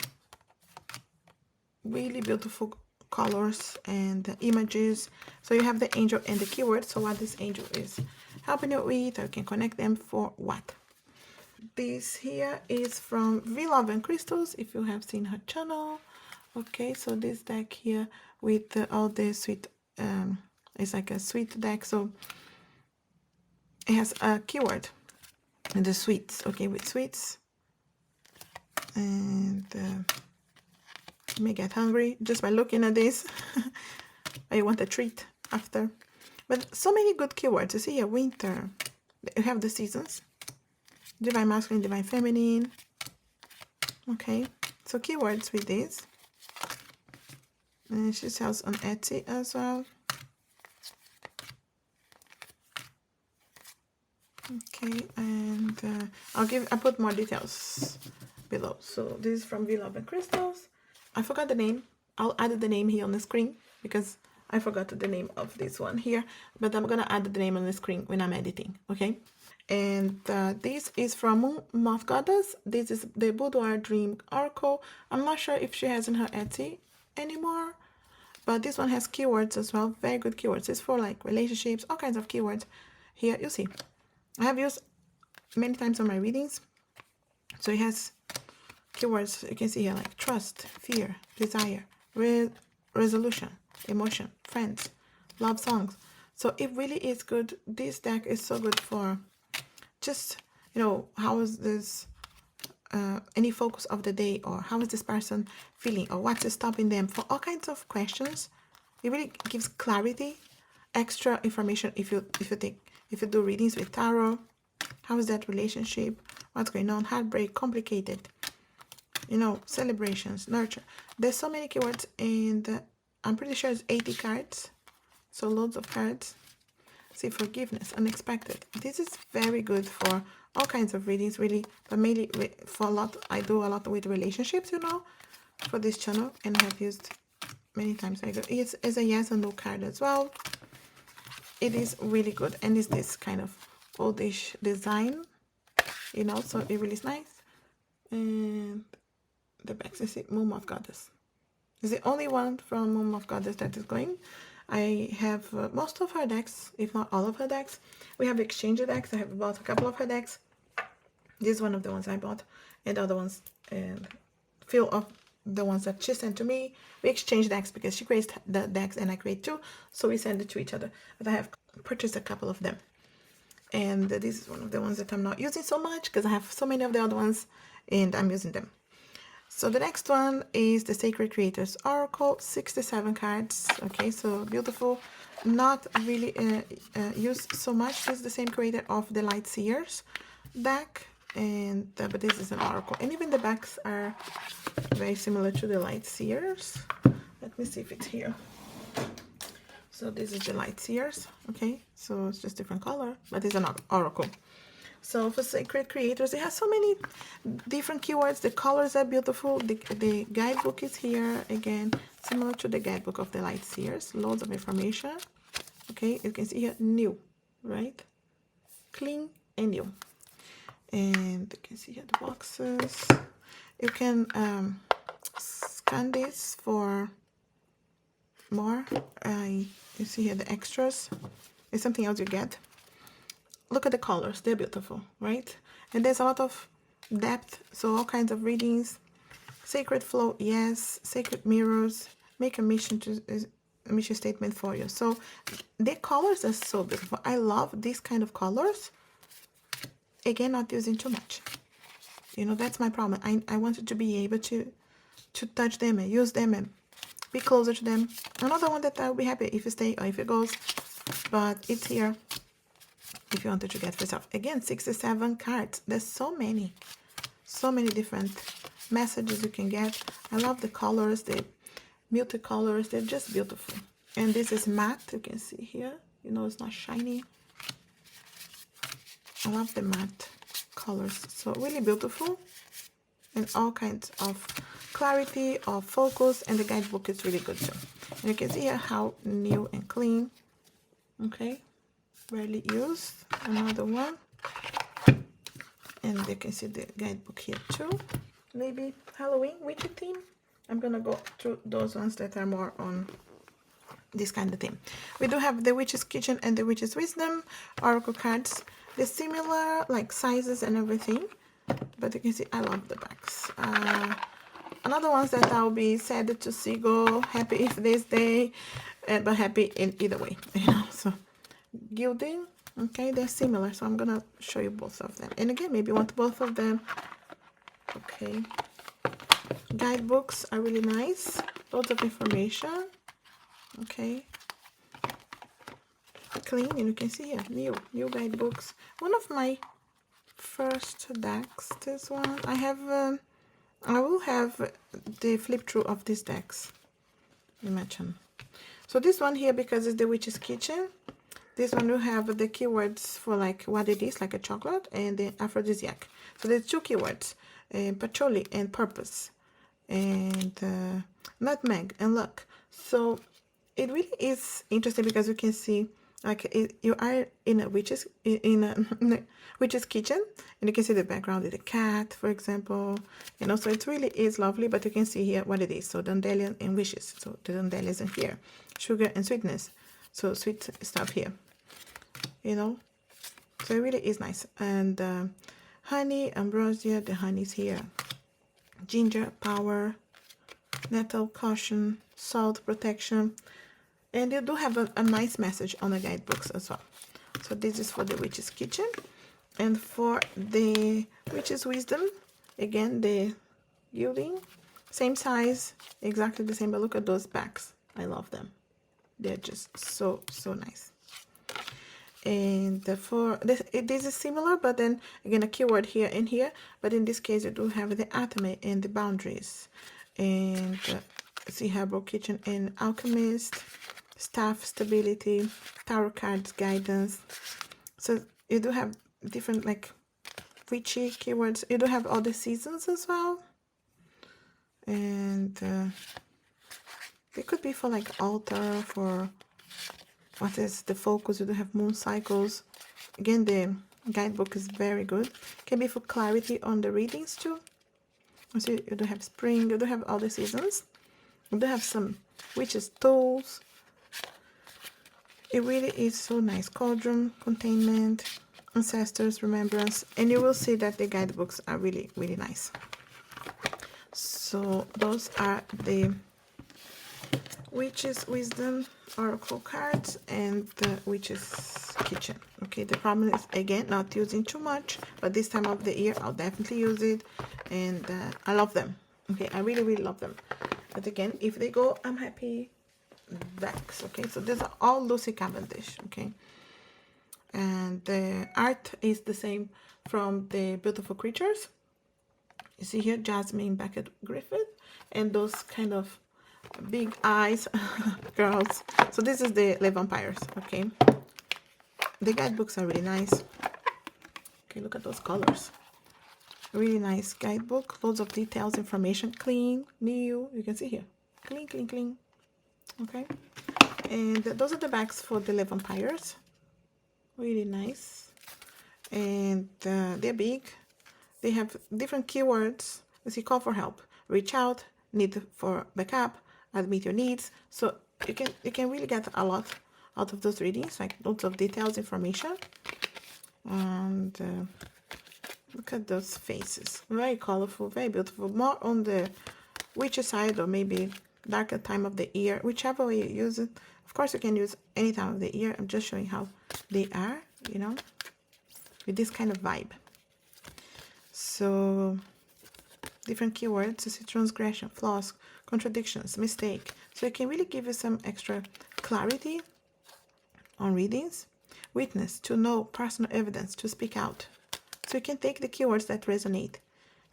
really beautiful colors and images. So you have the angel and the keyword. So what this angel is helping you with, or you can connect them for what. This here is from V Love and Crystals, if you have seen her channel, Okay, so this deck here with all the sweet, it's like a sweet deck, so it has a keyword and the sweets, okay, with sweets. And you may get hungry just by looking at this. Or you want a treat after. But so many good keywords. You see here, winter. You have the seasons. Divine masculine, divine feminine. Okay, so keywords with this. And she sells on Etsy as well. Okay, and I put more details below. So this is from We Love and Crystals. I forgot the name. I'll add the name here on the screen because I forgot the name of this one here, but I'm gonna add the name on the screen when I'm editing, okay? And this is from Moth Goddess. This is the Boudoir Dream Oracle. I'm not sure if she has in her Etsy anymore, but this one has keywords as well. Very good keywords. It's for like relationships, all kinds of keywords. Here, you see. I have used many times on my readings. So it has keywords, you can see here, like trust, fear, desire, resolution, emotion, friends, love songs. So it really is good. This deck is so good for just, you know, how is this, any focus of the day, or how is this person feeling, or what's stopping them, for all kinds of questions. It really gives clarity, extra information if you do readings with tarot. How is that relationship? What's going on? Heartbreak, complicated, you know, celebrations, nurture. There's so many keywords, and I'm pretty sure it's 80 cards. So loads of cards. See, forgiveness, unexpected. This is very good for all kinds of readings, really, but mainly for a lot. I do a lot with relationships, you know, for this channel, and I have used many times. It's a yes and no card as well. It is really good, and it's this kind of oldish design, you know, so it really is nice. And the back, you see, Moth Goddess. It's the only one from Moth Goddess that is going. I have most of her decks, if not all of her decks. We have exchanged decks. I have bought a couple of her decks. This is one of the ones I bought, and the other ones, and few of the ones that she sent to me. We exchange decks because she creates the decks and I create too, so we send it to each other. But I have purchased a couple of them, and this is one of the ones that I'm not using so much because I have so many of the other ones and I'm using them. So the next one is the Sacred Creators Oracle, 67 cards. Okay, so beautiful. Not really used so much. This is the same creator of the Light Seers deck, and but this is an oracle, and even the backs are very similar to the Light Seers. Let me see if it's here. So this is the Light Seers. Okay, so it's just different color, but it's an oracle. So for Sacred Creators, it has so many different keywords. The colors are beautiful. The guidebook is here again, similar to the guidebook of the Light Seers. Loads of information. Okay, you can see here, new, right? Clean and new. And you can see here the boxes. You can scan this for more. You see here the extras. It's something else you get. Look at the colors, they're beautiful, right? And there's a lot of depth, so all kinds of readings. Sacred flow, yes. Sacred mirrors, make a mission statement for you. So the colors are so beautiful. I love these kind of colors. Again, not using too much. You know, that's my problem. I wanted to be able to touch them and use them and be closer to them. Another one that I'll be happy if you stay or if it goes, but it's here if you wanted to get for yourself. Again, 67 cards. There's so many different messages you can get. I love the colors, the muted colors. They're just beautiful. And this is matte. You can see here. You know, it's not shiny. I love the matte colors. So really beautiful. And all kinds of clarity, of focus. And the guidebook is really good too. And you can see here how new and clean. Okay. Rarely used. Another one. And you can see the guidebook here too. Maybe Halloween witchy theme. I'm gonna go through those ones that are more on this kind of theme. We do have the Witch's Kitchen and the Witch's Wisdom oracle cards. They're similar, like sizes and everything, but you can see I love the backs. another ones that I'll be sad to see go. Happy if this day, but happy in either way, you know. So Gilded, okay, they're similar, so I'm gonna show you both of them. And again, maybe you want both of them. Okay, guidebooks are really nice, loads of information. Okay, clean, and you can see here new guidebooks. One of my first decks, this one I will have the flip through of these decks, imagine. So this one here, because it's the Witch's Kitchen, this one will have the keywords for like what it is, like a chocolate, and the aphrodisiac. So there's two keywords, patchouli and purpose, and nutmeg and luck. So it really is interesting because you can see like you are in a witch's kitchen, and you can see the background with the cat, for example, you know. So it really is lovely, but you can see here what it is. So dandelion and wishes, so the dandelion is in here, sugar and sweetness, so sweet stuff here, you know. So it really is nice. And honey, ambrosia, the honey's here, ginger, power, nettle, caution, salt, protection. And you do have a nice message on the guidebooks as well. So this is for the Witch's Kitchen. And for the Witch's Wisdom, again, the Gilding, same size, exactly the same, but look at those backs. I love them. They're just so nice. And for this is similar, but then again a keyword here and here, but in this case you do have the atomy and the boundaries. And see, Herbal Kitchen and Alchemist, staff, stability, tarot cards, guidance. So you do have different like witchy keywords. You do have all the seasons as well, and it could be for like altar, for what is the focus. You do have moon cycles. Again, the guidebook is very good. Can be for clarity on the readings too. So you do have spring, you do have all the seasons. You do have some witches tools. It really is so nice. Cauldron, containment, ancestors, remembrance, and you will see that the guidebooks are really nice. So those are the Witch's Wisdom Oracle cards and the Witch's Kitchen. Okay, the problem is again not using too much, but this time of the year I'll definitely use it, and I love them. Okay, I really love them. But again, if they go, I'm happy. Decks. Okay, so these are all Lucy Cavendish. Okay, and the art is the same from the Beautiful Creatures. You see here Jasmine Beckett Griffith and those kind of big eyes girls. So this is the Le Vampires. Okay, the guidebooks are really nice. Okay, look at those colors. Really nice guidebook, loads of details, information, clean, new. You can see here, clean. Okay, and those are the backs for the Le Vampires. Really nice, and they're big. They have different keywords. You see, call for help, reach out, need for backup, admit your needs. So you can really get a lot out of those readings, like lots of details, information. And look at those faces, very colorful, very beautiful. More on the witchy side, or maybe darker time of the year, whichever way you use it. Of course, you can use any time of the year. I'm just showing how they are, you know, with this kind of vibe. So different keywords, you see transgression, flaws, contradictions, mistake. So it can really give you some extra clarity on readings. Witness, to know, personal evidence, to speak out. So you can take the keywords that resonate.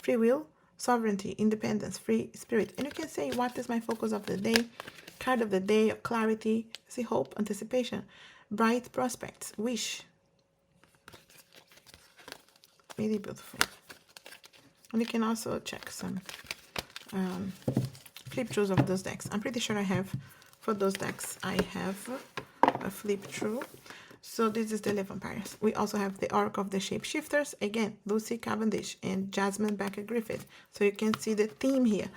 Free will, sovereignty, independence, free spirit. And you can say, what is my focus of the day? Card of the day, clarity, see, hope, anticipation, bright prospects, wish. Really beautiful. And you can also check some flip throughs of those decks. I'm pretty sure I have, for those decks, I have a flip through. So this is the Le Vampires. We also have the Oracle of the Shapeshifters. Again, Lucy Cavendish and Jasmine Beckett Griffith. So you can see the theme here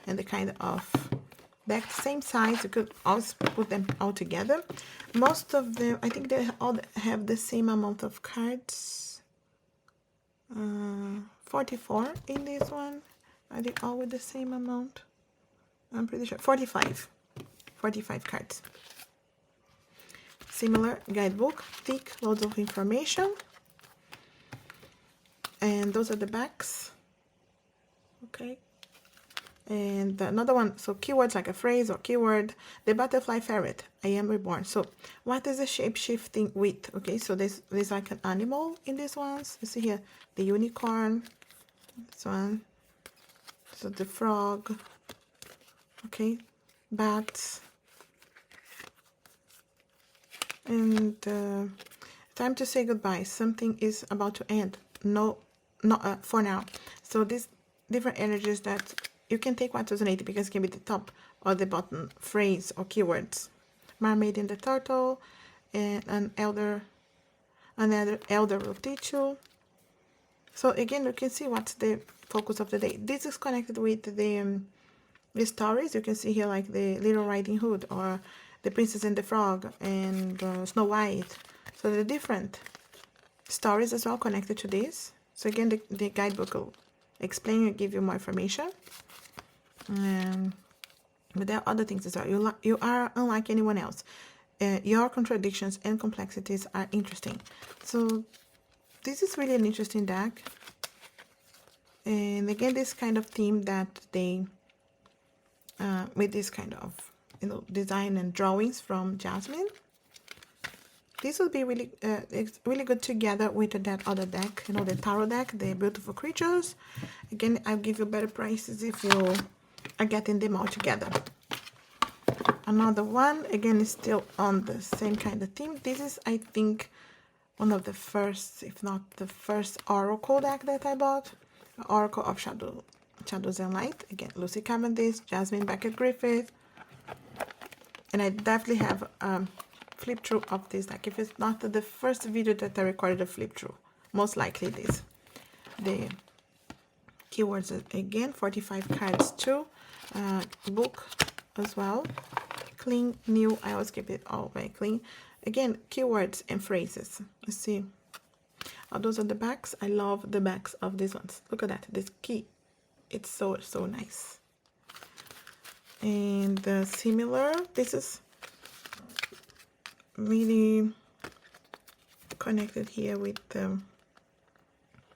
and the kind of deck, same size. You could also put them all together. Most of them, I think they all have the same amount of cards. 44 in this one, Are they all with the same amount? I'm pretty sure. 45 cards. Similar guidebook, thick, loads of information. And those are the backs. Okay. And another one, so keywords like a phrase or keyword. The butterfly ferret, I am reborn. So what is a shape-shifting with? Okay, so there's like an animal in these ones. You see here, the unicorn, this one, so the frog, okay, bats, and time to say goodbye. Something is about to end. No, not for now. So these different energies that you can take what resonates, because it can be the top or the bottom phrase or keywords. Mermaid in the turtle, and another elder will teach you. So again, you can see what's the focus of the day. This is connected with the stories. You can see here like the Little Riding Hood or the Princess and the Frog and Snow White. So the different stories as well connected to this. So again, the guidebook will explain and give you more information. But there are other things as well. You are unlike anyone else. Your contradictions and complexities are interesting. So this is really an interesting deck. And again, this kind of theme that they with this kind of design and drawings from Jasmine. This will be really it's really good together with that other deck, the tarot deck, the Beautiful Creatures. Again, I'll give you better prices if you are getting them all together. Another one, again, is still on the same kind of theme. This is, I think, one of the first, if not the first, Oracle deck that I bought. Oracle of Shadows and Light. Again, Lucy Cavendish, Jasmine Beckett-Griffith. And I definitely have flip through of this deck. If it's not the first video that I recorded a flip through, most likely this. The keywords again, 45 cards too. Book as well. Clean, new, I always keep it all very clean. Again, keywords and phrases. Let's see. Oh, those are the backs. I love the backs of these ones. Look at that, this key. It's so nice. And similar, this is really connected here with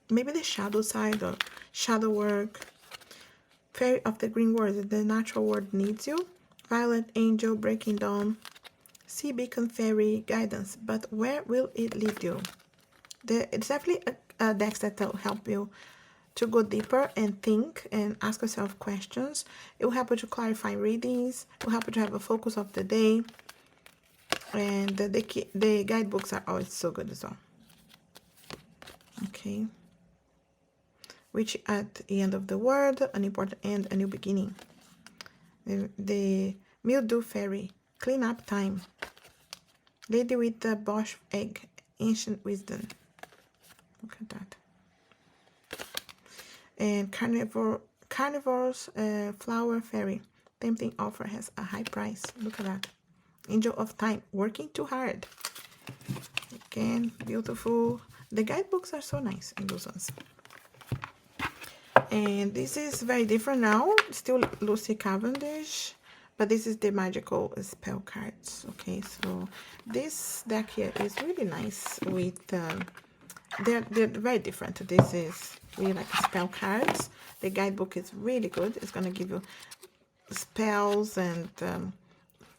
maybe the shadow side or shadow work. Fairy of the Green World, the natural world needs you. Violet Angel, Breaking Dawn. Sea Beacon Fairy, Guidance, but where will it lead you? It's definitely a deck that will help you to go deeper and think and ask yourself questions. It will help you to clarify readings. It will help you to have a focus of the day. And the guidebooks are always so good as well. Okay. Which at the end of the world, an important end, a new beginning. The Mildew Fairy, Clean Up Time. Lady with the Bosch Egg, Ancient Wisdom. Look at that. And Carnivore's Flower Fairy. Tempting offer has a high price. Look at that. Angel of Time, working too hard. Again, beautiful. The guidebooks are so nice in those ones. And this is very different now. Still Lucy Cavendish, but this is the Magickal Spellcards. Okay, so this deck here is really nice with they're very different. This is really like spell cards. The guidebook is really good. It's gonna give you spells and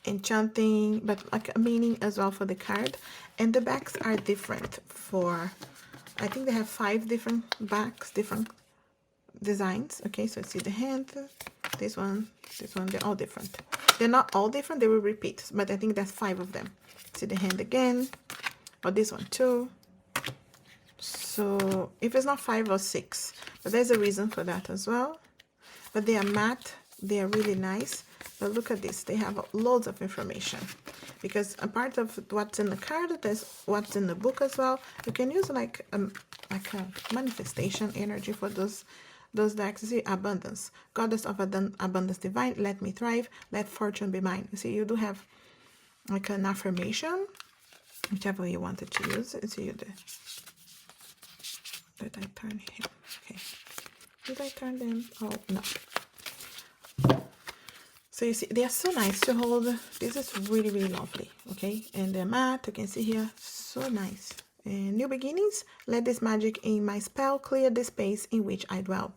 enchanting, but like a meaning as well for the card. And the backs are different for, I think they have 5 different backs, different designs. Okay, so see the hand, this one, they're all different. They're not all different, they will repeat, but I think that's 5 of them. See the hand again, or this one too. So if it's not 5 or 6, but there's a reason for that as well. But they are matte, they are really nice. But look at this, they have loads of information, because a part of what's in the card, there's what's in the book as well. You can use like a manifestation energy for those decks. You see, abundance, goddess of abundance divine, let me thrive, let fortune be mine. You see, you do have like an affirmation, whichever you wanted to use. You see, that I turn here. Okay, Did I turn them? Oh, no. So you see, they are so nice to hold. This is really, really lovely, okay? And the mat, you can see here, so nice. And new beginnings, let this magic in my spell clear the space in which I dwell.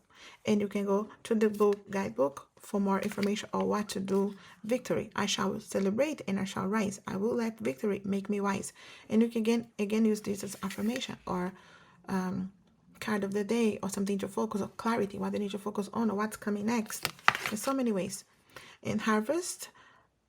And you can go to the book guidebook for more information on what to do. Victory, I shall celebrate and I shall rise. I will let victory make me wise. And you can again use this as affirmation or card of the day or something to focus on, clarity, what you need to focus on or what's coming next. There's so many ways. In harvest,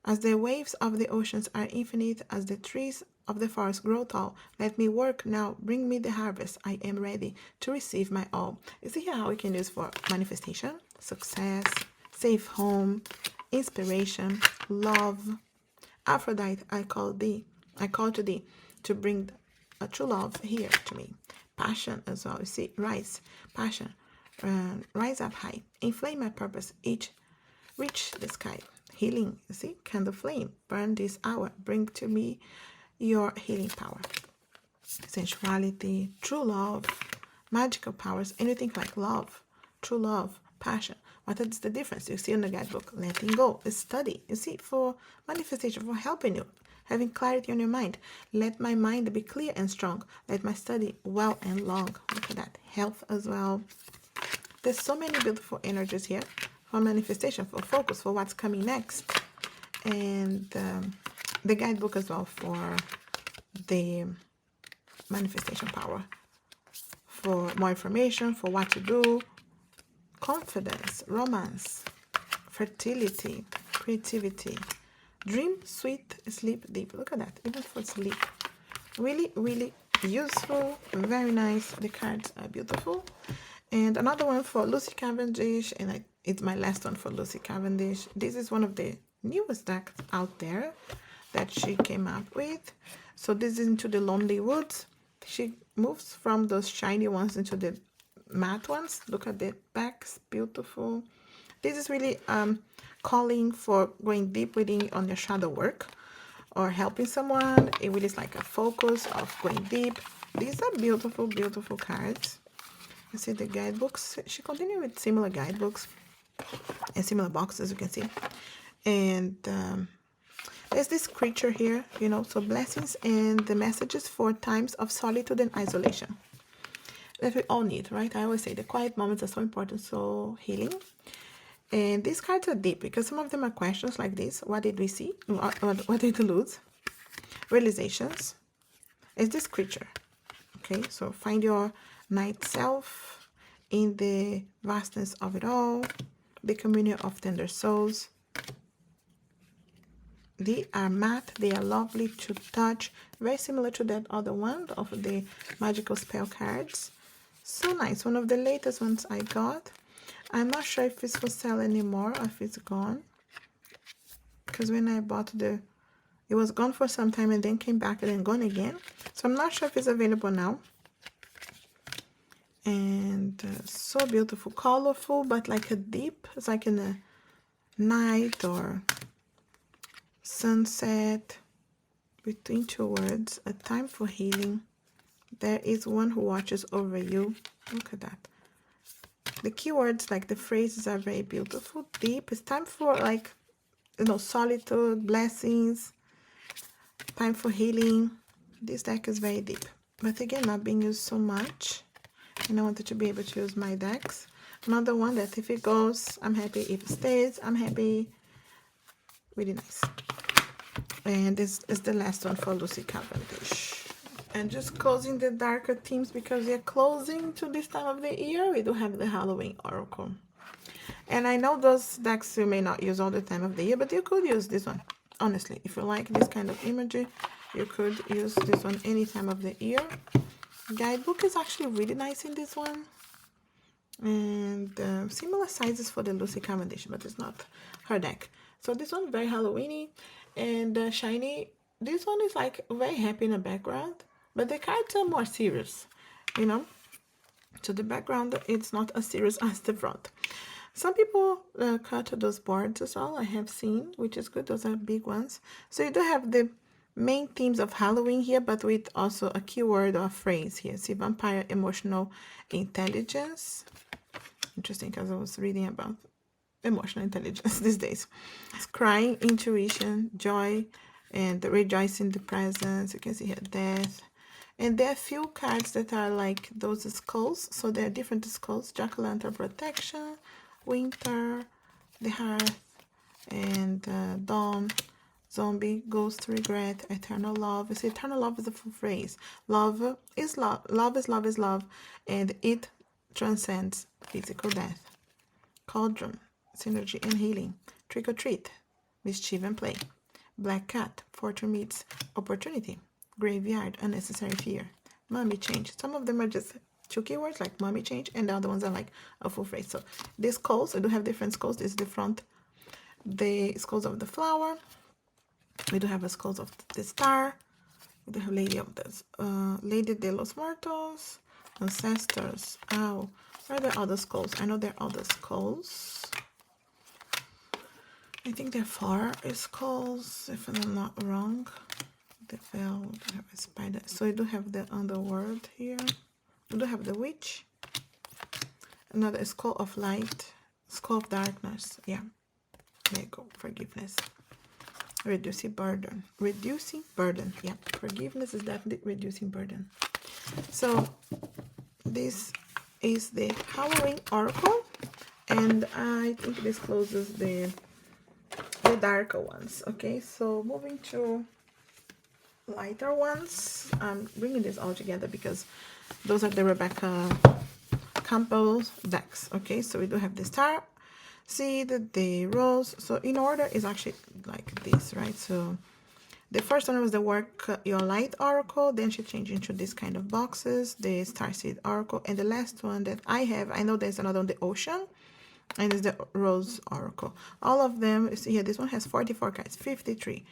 as the waves of the oceans are infinite, as the trees of the forest grow tall, let me work now, bring me the harvest. I am ready to receive my all. You see here how we can use for manifestation, success, safe home, inspiration, love. Aphrodite, I call to thee to bring a true love here to me. Passion as well. You see, rise, passion, rise up high, inflame my purpose, reach the sky. Healing, you see, candle flame, burn this hour, bring to me your healing power. Sensuality, true love, magical powers, anything like love, true love, passion. What is the difference? You see in the guidebook, letting go, study. You see, for manifestation, for helping you, having clarity on your mind. Let my mind be clear and strong. Let my study well and long. Look at that. Health as well. There's so many beautiful energies here for manifestation, for focus, for what's coming next. And the guidebook as well for the manifestation power. For more information, for what to do, confidence, romance, fertility, creativity, dream, sweet, sleep deep. Look at that, even for sleep. Really, really useful, very nice. The cards are beautiful. And another one for Lucy Cavendish, and it's my last one for Lucy Cavendish. This is one of the newest decks out there that she came up with. So this is into the Lonely Woods. She moves from those shiny ones into the matte ones. Look at the backs, beautiful. This is really calling for going deep within on your shadow work or helping someone. It really is like a focus of going deep. These are beautiful, beautiful cards. You see the guidebooks. She continued with similar guidebooks and similar boxes, you can see. And there's this creature here, you know, so blessings and the messages for times of solitude and isolation that we all need, right? I always say the quiet moments are so important, so healing. And these cards are deep because some of them are questions like this. What did we see? What did we lose? Realizations. Is this creature? Okay, so find your night self in the vastness of it all. The communion of tender souls. They are matte, they are lovely to touch, very similar to that other one of the Magickal Spellcards. So nice, one of the latest ones I got. I'm not sure if it's for sale anymore or if it's gone, because when I bought it was gone for some time and then came back and then gone again. So I'm not sure if it's available now. And so beautiful, colorful, but like a deep, it's like in a night or sunset, between two words, a time for healing. There is one who watches over you. Look at that. The keywords, like the phrases, are very beautiful, deep. It's time for, like, you know, solitude, blessings, time for healing. This deck is very deep, but again, not being used so much, and I wanted to be able to use my decks. Another one that if it goes, I'm happy. If it stays, I'm happy. Really nice. And this is the last one for Lucy Cavendish. And just closing the darker themes because we are closing to this time of the year. We do have the Halloween Oracle. And I know those decks you may not use all the time of the year, but you could use this one. Honestly, if you like this kind of imagery, you could use this one any time of the year. Guidebook is actually really nice in this one. And similar sizes for the Lucy Cavendish, but it's not her deck. So this one very Halloweeny and shiny. This one is like very happy in the background, but the cards are more serious, you know. So the background, it's not as serious as the front. Some people cut those boards as well, I have seen, which is good. Those are big ones. So you do have the main themes of Halloween here, but with also a keyword or a phrase here. See, vampire, emotional intelligence, interesting because I was reading about emotional intelligence these days. It's crying, intuition, joy, and rejoicing the presence. You can see here death. And there are few cards that are like those skulls. So there are different skulls. Jack-o'-lantern protection, winter, the hearth, and dawn, zombie, ghost, regret, eternal love. You see, eternal love is a full phrase. Love is love. Love is love is love. And it transcends physical death. Cauldron, synergy and healing. Trick or treat, mischief and play. Black cat, fortune meets opportunity. Graveyard, unnecessary fear. Mummy change. Some of them are just two keywords like mummy change, and the other ones are like a full phrase. So these skulls, I do have different skulls. This is the front, the skulls of the flower. We do have a skulls of the star. We do have Lady of the Lady de los Muertos, ancestors. Oh, where are the other skulls? I know there are other skulls. I think there are 4 skulls, if I'm not wrong. The bell, we have a spider. So we do have the underworld here. We do have the witch. Another skull of light. Skull of darkness. Yeah. There you go. Forgiveness. Reducing burden. Reducing burden. Yeah. Forgiveness is definitely reducing burden. So this is the Halloween Oracle. And I think this closes the darker ones. Okay. So moving to lighter ones. I'm bringing this all together because those are the Rebecca Campbell's decks. Okay, so we do have the star seed, the rose. So in order is actually like this, right? So the first one was the Work Your Light Oracle. Then she changed into this kind of boxes, the Starseed Oracle. And the last one that I have, I know there's another on the Ocean, and it's the Rose Oracle. All of them, you see here, this one has 44 cards, 53.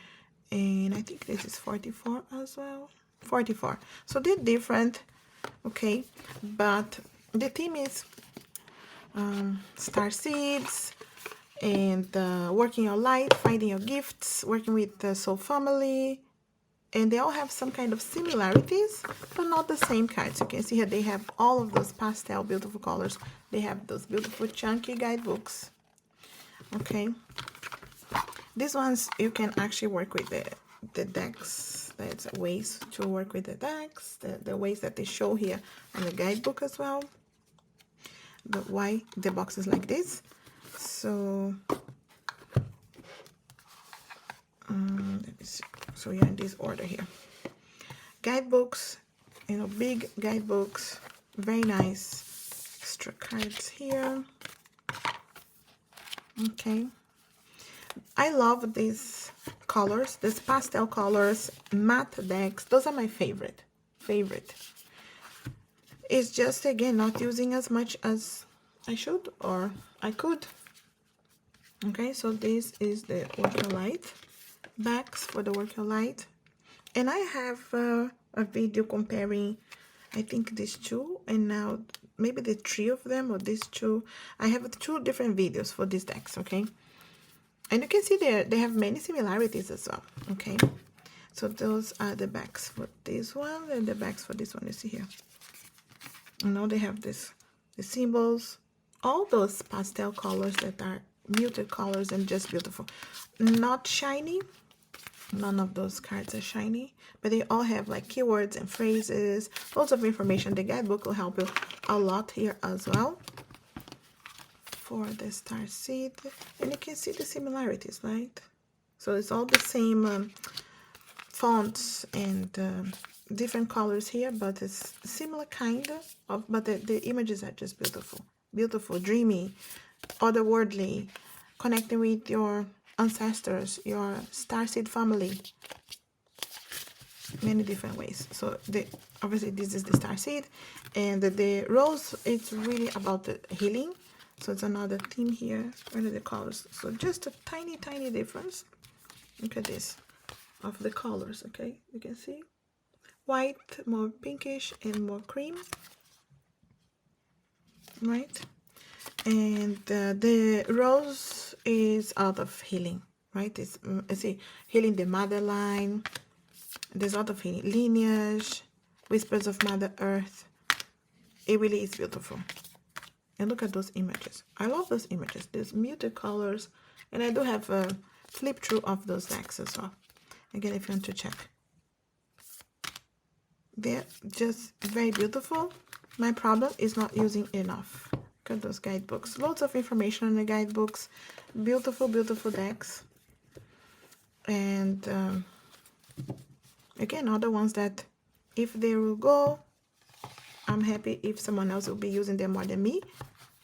And I think this is 44 as well. 44. So they're different, okay? But the theme is star seeds and working your light, finding your gifts, working with the soul family. And they all have some kind of similarities, but not the same cards. You can see here they have all of those pastel, beautiful colors. They have those beautiful chunky guidebooks, okay? These ones, you can actually work with the decks. There's ways to work with the decks, the ways that they show here on the guidebook as well. But why the box is like this. So, let me see. So yeah, in this order here. Guidebooks, you know, big guidebooks, very nice. Extra cards here. Okay. I love these colors, these pastel colors, matte decks. Those are my favorite. It's just, again, not using as much as I should or I could. Okay, so this is the Work Your Light. Backs for the Work Your Light. And I have a video comparing, I think, these two, and now maybe the 3 of them, or these 2. I have 2 different videos for these decks, okay? And you can see there, they have many similarities as well, okay? So those are the backs for this one and the backs for this one, you see here. And now they have this, the symbols, all those pastel colors that are muted colors and just beautiful. Not shiny, none of those cards are shiny, but they all have like keywords and phrases, lots of information. The guidebook will help you a lot here as well. For the star seed, and you can see the similarities, right? So it's all the same fonts and different colors here, but it's similar kind of, but the images are just beautiful, dreamy, otherworldly, connecting with your ancestors, your starseed family, many different ways. So obviously this is the starseed, and the rose, it's really about the healing. So it's another theme here. Where are the colors? So just a tiny difference. Look at this of the colors, okay? You can see white, more pinkish, and more cream, right? And the rose is out of healing, right? It's see, healing the mother line. There's a lot of healing, lineage, whispers of Mother Earth. It really is beautiful. And look at those images. I love those images. There's muted colors. And I do have a flip through of those decks as well. Again, if you want to check. They're just very beautiful. My problem is not using enough. Look at those guidebooks. Lots of information in the guidebooks. Beautiful, beautiful decks. And again, other ones that if they will go, I'm happy if someone else will be using them more than me.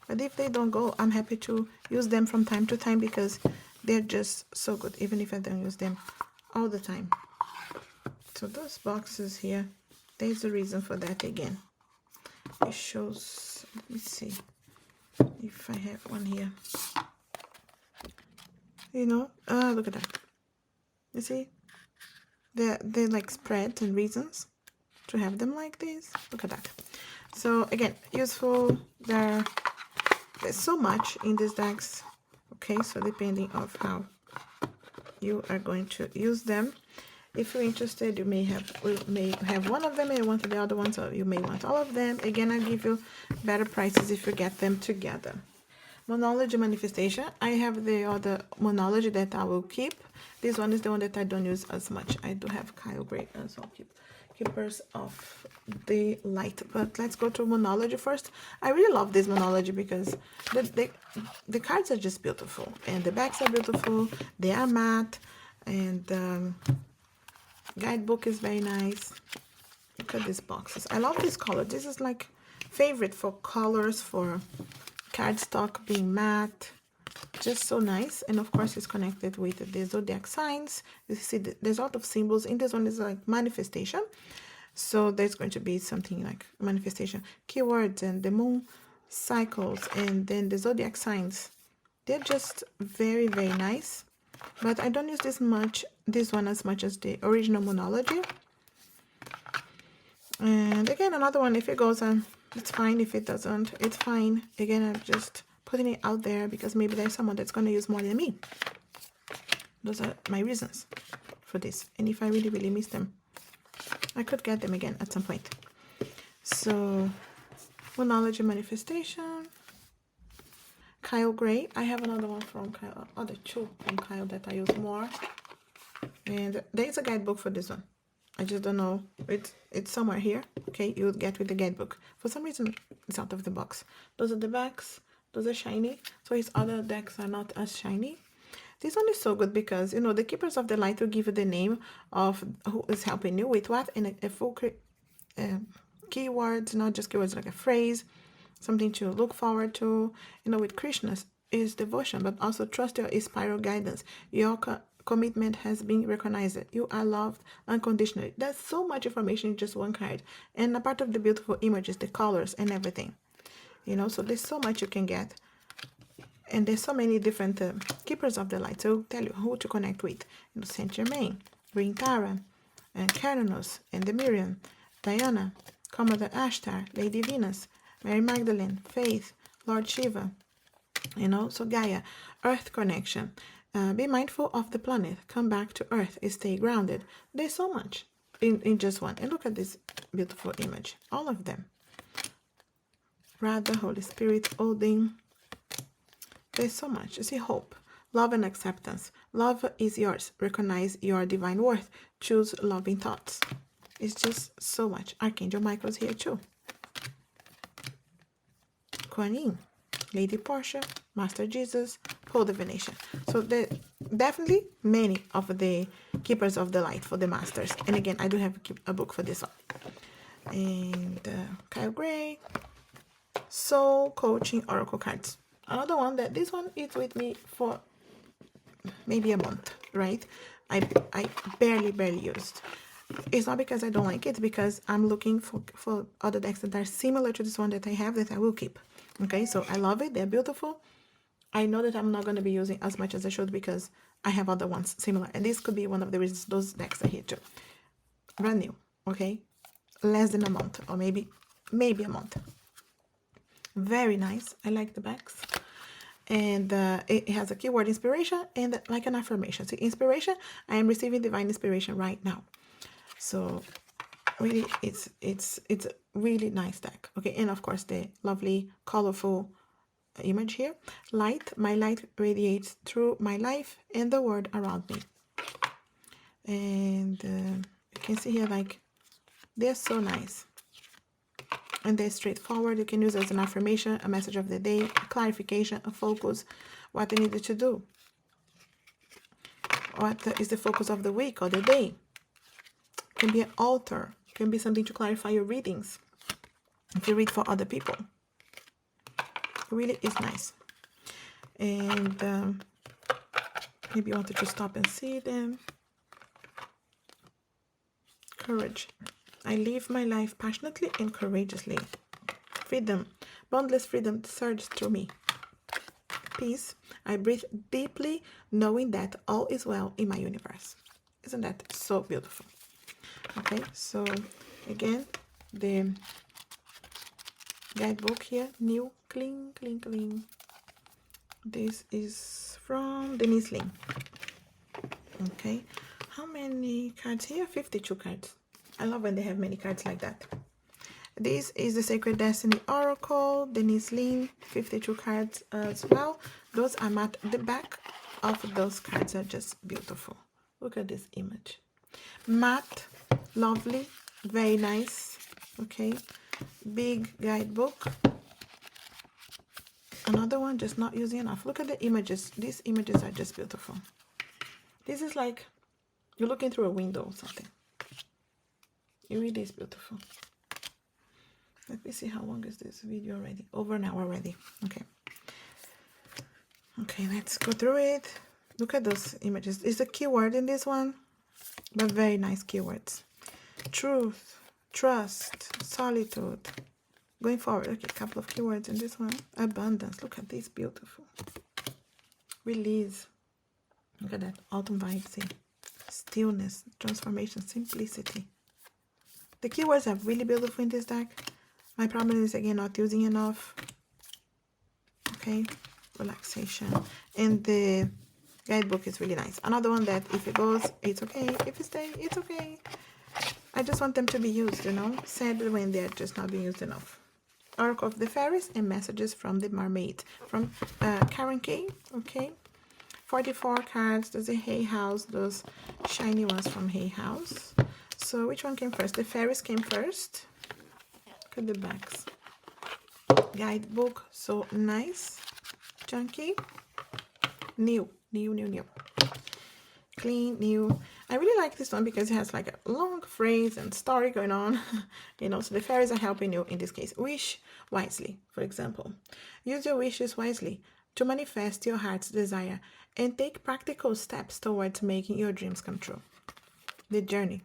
But if they don't go, I'm happy to use them from time to time because they're just so good, even if I don't use them all the time. So those boxes here, there's a reason for that again. It shows, let me see if I have one here. You know, look at that. You see? They're like spreads and reasons to have them like this. Look at that. So again, useful. There's so much in these decks. Okay, so depending of how you are going to use them. If you're interested, you may have one of them and you want the other ones, or you may want all of them. Again, I'll give you better prices if you get them together. Moonology Manifestation. I have the other Moonology that I will keep. This one is the one that I don't use as much. I do have Kyle Gray as well. Keepers of the Light. But let's go to Moonology first. I really love this Moonology because the cards are just beautiful. And the backs are beautiful. They are matte. And guidebook is very nice. Look at these boxes. I love this color. This is like favorite for colors, for cardstock being matte. Just so nice. And of course it's connected with the zodiac signs. You see there's a lot of symbols. In this one is like manifestation. So there's going to be something like manifestation keywords and the moon cycles and then the zodiac signs. They're just very, very nice. But I don't use this one as much as the original Moonology. And again, another one, if it goes on, it's fine. If it doesn't, it's fine. Again, I'm just putting it out there because maybe there's someone that's going to use more than me. Those are my reasons for this. And if I really, really miss them, I could get them again at some point. So, Moonology Manifestation. Kyle Gray. I have another one from Kyle, other two from Kyle that I use more. And there is a guidebook for this one. I just don't know. It's somewhere here. Okay, you'll get with the guidebook. For some reason, it's out of the box. Those are the backs. Those are shiny. So his other decks are not as shiny. This one is so good because, you know, the Keepers of the Light will give you the name of who is helping you with what. And a full keywords, not just keywords, like a phrase. Something to look forward to. You know, with Krishna is devotion, but also trust your spiral guidance. Your commitment has been recognized. You are loved unconditionally. There's so much information in just one card. And a part of the beautiful images, the colors and everything. You know, so there's so much you can get. And there's so many different Keepers of the Light. So it'll tell you who to connect with. You know, Saint Germain, Green Tara, and Cernunnos, and the Miriam, Diana, Commodore Ashtar, Lady Venus, Mary Magdalene, Faith, Lord Shiva, you know, so Gaia, Earth connection. Be mindful of the planet. Come back to Earth. Stay grounded. There's so much in just one. And look at this beautiful image. All of them. Radha, Holy Spirit, Odin. There's so much. You see, hope, love and acceptance. Love is yours. Recognize your divine worth. Choose loving thoughts. It's just so much. Archangel Michael's here too. Kuan Yin, Lady Portia, Master Jesus, Whole Divination. So there definitely many of the Keepers of the Light for the Masters. And again, I do have a book for this one. And Kyle Gray, Soul Coaching Oracle cards. Another one that this one is with me for maybe a month, right? I barely used. It's not because I don't like it, it's because I'm looking for other decks that are similar to this one that I have that I will keep. Okay, so I love it. They're beautiful. I know that I'm not going to be using as much as I should because I have other ones similar. And this could be one of the reasons those decks are here too. Brand new, okay? Less than a month or maybe a month. Very nice. I like the backs. And it has a keyword inspiration and like an affirmation. See, inspiration, I am receiving divine inspiration right now. So really, it's a really nice deck. Okay, and of course the lovely, colorful image here. Light, my light radiates through my life and the world around me. And you can see here, like, they're so nice. And they're straightforward. You can use as an affirmation, a message of the day, a clarification, a focus, what they needed to do. What is the focus of the week or the day? It can be an altar. It can be something to clarify your readings. If you read for other people. It really is nice. And maybe you wanted to stop and see them. Courage. I live my life passionately and courageously. Freedom. Boundless freedom surges through me. Peace. I breathe deeply, knowing that all is well in my universe. Isn't that so beautiful? Okay, so again, the guidebook here, new, clean, clean, clean. This is from Denise Lin. Okay, how many cards here? 52 cards. I love when they have many cards like that. This is the Sacred Destiny Oracle, Denise Lin, 52 cards as well. Those are matte. The back of those cards are just beautiful. Look at this image. Matte, lovely, very nice. Okay, big guidebook. Another one just not using enough. Look at the images. These images are just beautiful. This is like you're looking through a window or something. It really is beautiful. Let me see how long is this video already. Over an hour already. Okay. Okay, let's go through it. Look at those images. It's a keyword in this one, but very nice keywords. Truth, trust, solitude. Going forward, okay, a couple of keywords in this one. Abundance. Look at this, beautiful. Release. Look at that. Autumn vibes. See? Stillness, transformation, simplicity. The keywords are really beautiful in this deck. My problem is, again, not using enough. Okay, relaxation. And the guidebook is really nice. Another one that if it goes, it's okay. If it stays, it's okay. I just want them to be used, you know. Sad when they're just not being used enough. Oracle of the Fairies and Messages from the Mermaid. From Karen K. Okay. 44 cards. There's a Hay House. Those shiny ones from Hay House. So which one came first? The Fairies came first. Look at the backs. Guidebook, so nice. Chunky. New. Clean, new. I really like this one because it has like a long phrase and story going on. You know, so the fairies are helping you in this case. Wish wisely, for example. Use your wishes wisely to manifest your heart's desire and take practical steps towards making your dreams come true. The journey.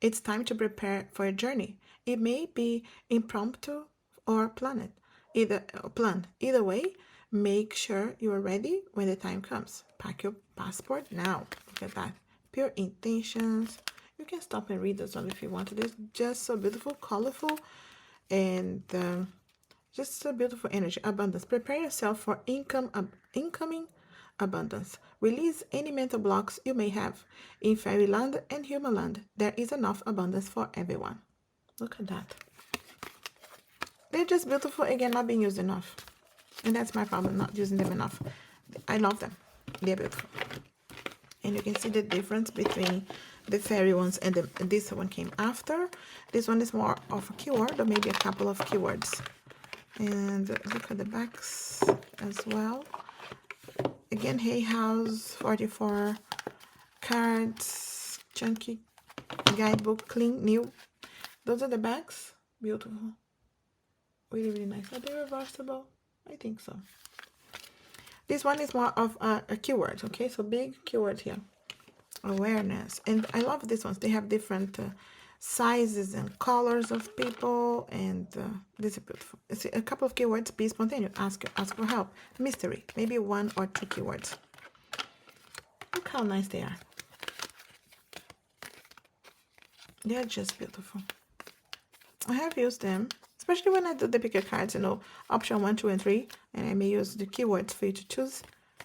It's time to prepare for a journey. It may be impromptu or planned. Either way, make sure you are ready when the time comes. Pack your passport now. Look at that. Pure intentions. You can stop and read this one if you want. It is just so beautiful, colorful, and just a beautiful energy. Abundance. Prepare yourself for incoming abundance. Release any mental blocks you may have. In fairyland and humanland, there is enough abundance for everyone. Look at that. They're just beautiful, again, not being used enough. And that's my problem, not using them enough. I love them. They're beautiful. And you can see the difference between the fairy ones and this one came after. This one is more of a keyword, or maybe a couple of keywords. And look at the backs as well. Again, Hay House, 44 cards, chunky guidebook, clean, new. Those are the backs. Beautiful. Really, really nice. Are they reversible? I think so. This one is more of a keyword, okay? So big keyword here. Awareness. And I love these ones. They have different sizes and colors of people, and this is beautiful. It's a couple of keywords. Be spontaneous. Ask for help. Mystery. Maybe 1 or 2 keywords. Look how nice they are. They're just beautiful. I have used them, especially when I do the picker cards, you know, option 1, 2, and 3, and I may use the keywords for you to choose.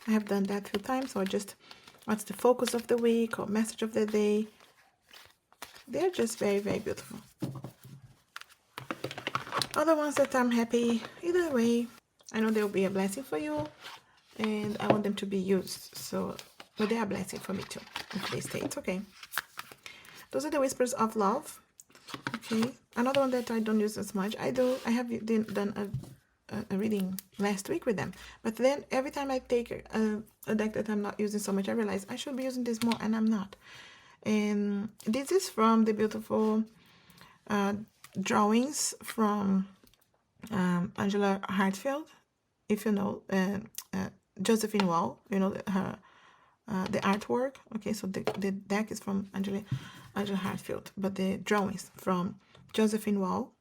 I have done that a few times, or just what's the focus of the week or message of the day. They're just very, very beautiful. Other ones that I'm happy, either way, I know they'll be a blessing for you, and I want them to be used. So, but they are a blessing for me too. If they stay, it's okay. Those are the Whispers of Love. Okay, another one that I don't use as much. I have done a reading last week with them, but then every time I take a deck that I'm not using so much, I realize I should be using this more, and I'm not. And this is from the beautiful drawings from Angela Hartfield. If you know Josephine Wall, you know her the artwork. Okay, so the deck is from Angela Hartfield, but the drawings from Josephine Wall.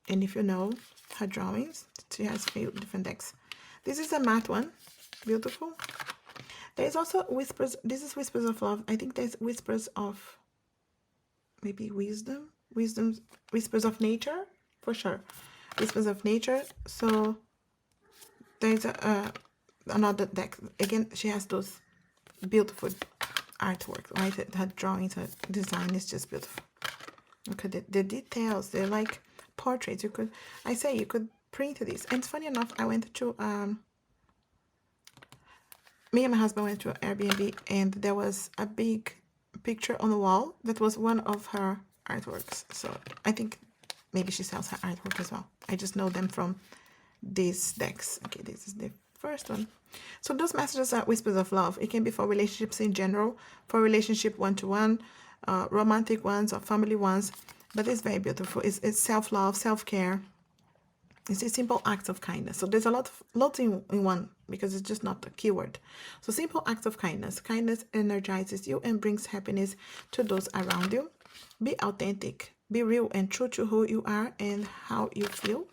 And if you know her drawings, she has a few different decks. This is a matte one, beautiful. There is also Whispers. This is Whispers of Love. I think there's Whispers of maybe Wisdom, Whispers of Nature, for sure. Whispers of Nature. So there's another deck. Again, she has those beautiful artwork, right? Her drawings, her design is just beautiful. Okay, the details, they're like portraits. You could print this. And it's funny enough, I went to me and my husband went to Airbnb, and there was a big picture on the wall that was one of her artworks. So I think maybe she sells her artwork as well. I just know them from these decks. Okay, this is the first one. So those messages are Whispers of Love. It can be for relationships in general, for relationship one-to-one, romantic ones or family ones, but it's very beautiful. It's self-love, self-care. It's a simple acts of kindness. So there's lots in one, because it's just not a keyword. So simple acts of kindness. Kindness energizes you and brings happiness to those around you. Be authentic. Be real and true to who you are and how you feel.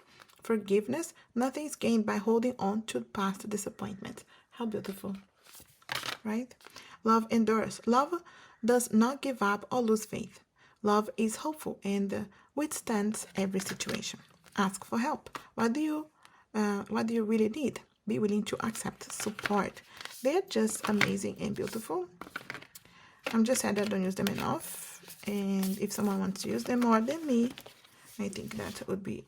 Forgiveness. Nothing is gained by holding on to past disappointments. How beautiful, right? Love endures. Love does not give up or lose faith. Love is hopeful and withstands every situation. Ask for help. What do you really need? Be willing to accept support. They're just amazing and beautiful. I'm just sad I don't use them enough. And if someone wants to use them more than me, I think that would be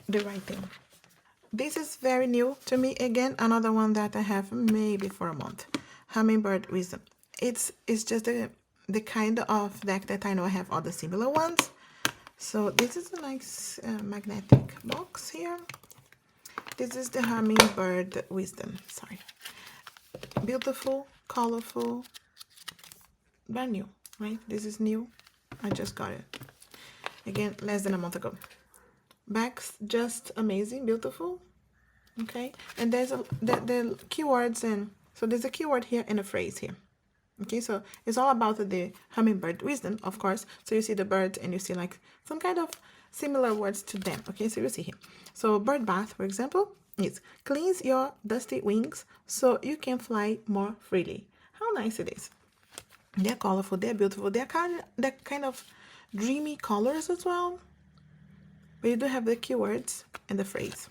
the right thing. This is very new to me. Again, another one that I have maybe for a month. Hummingbird Wisdom. It's just the kind of deck that I know I have other similar ones. So this is a nice magnetic box here. This is the Hummingbird Wisdom. Sorry. Beautiful, colorful, brand new, right? This is new. I just got it. Again, less than a month ago. Backs just amazing, beautiful. Okay, and there's the keywords, and so there's a keyword here and a phrase here. Okay, so it's all about the Hummingbird Wisdom, of course. So you see the bird and you see like some kind of similar words to them. Okay, so you see here. So bird bath, for example, is cleanse your dusty wings so you can fly more freely. How nice it is. They're colorful, they're beautiful, they're kind of dreamy colors as well. But you do have the keywords and the phrase.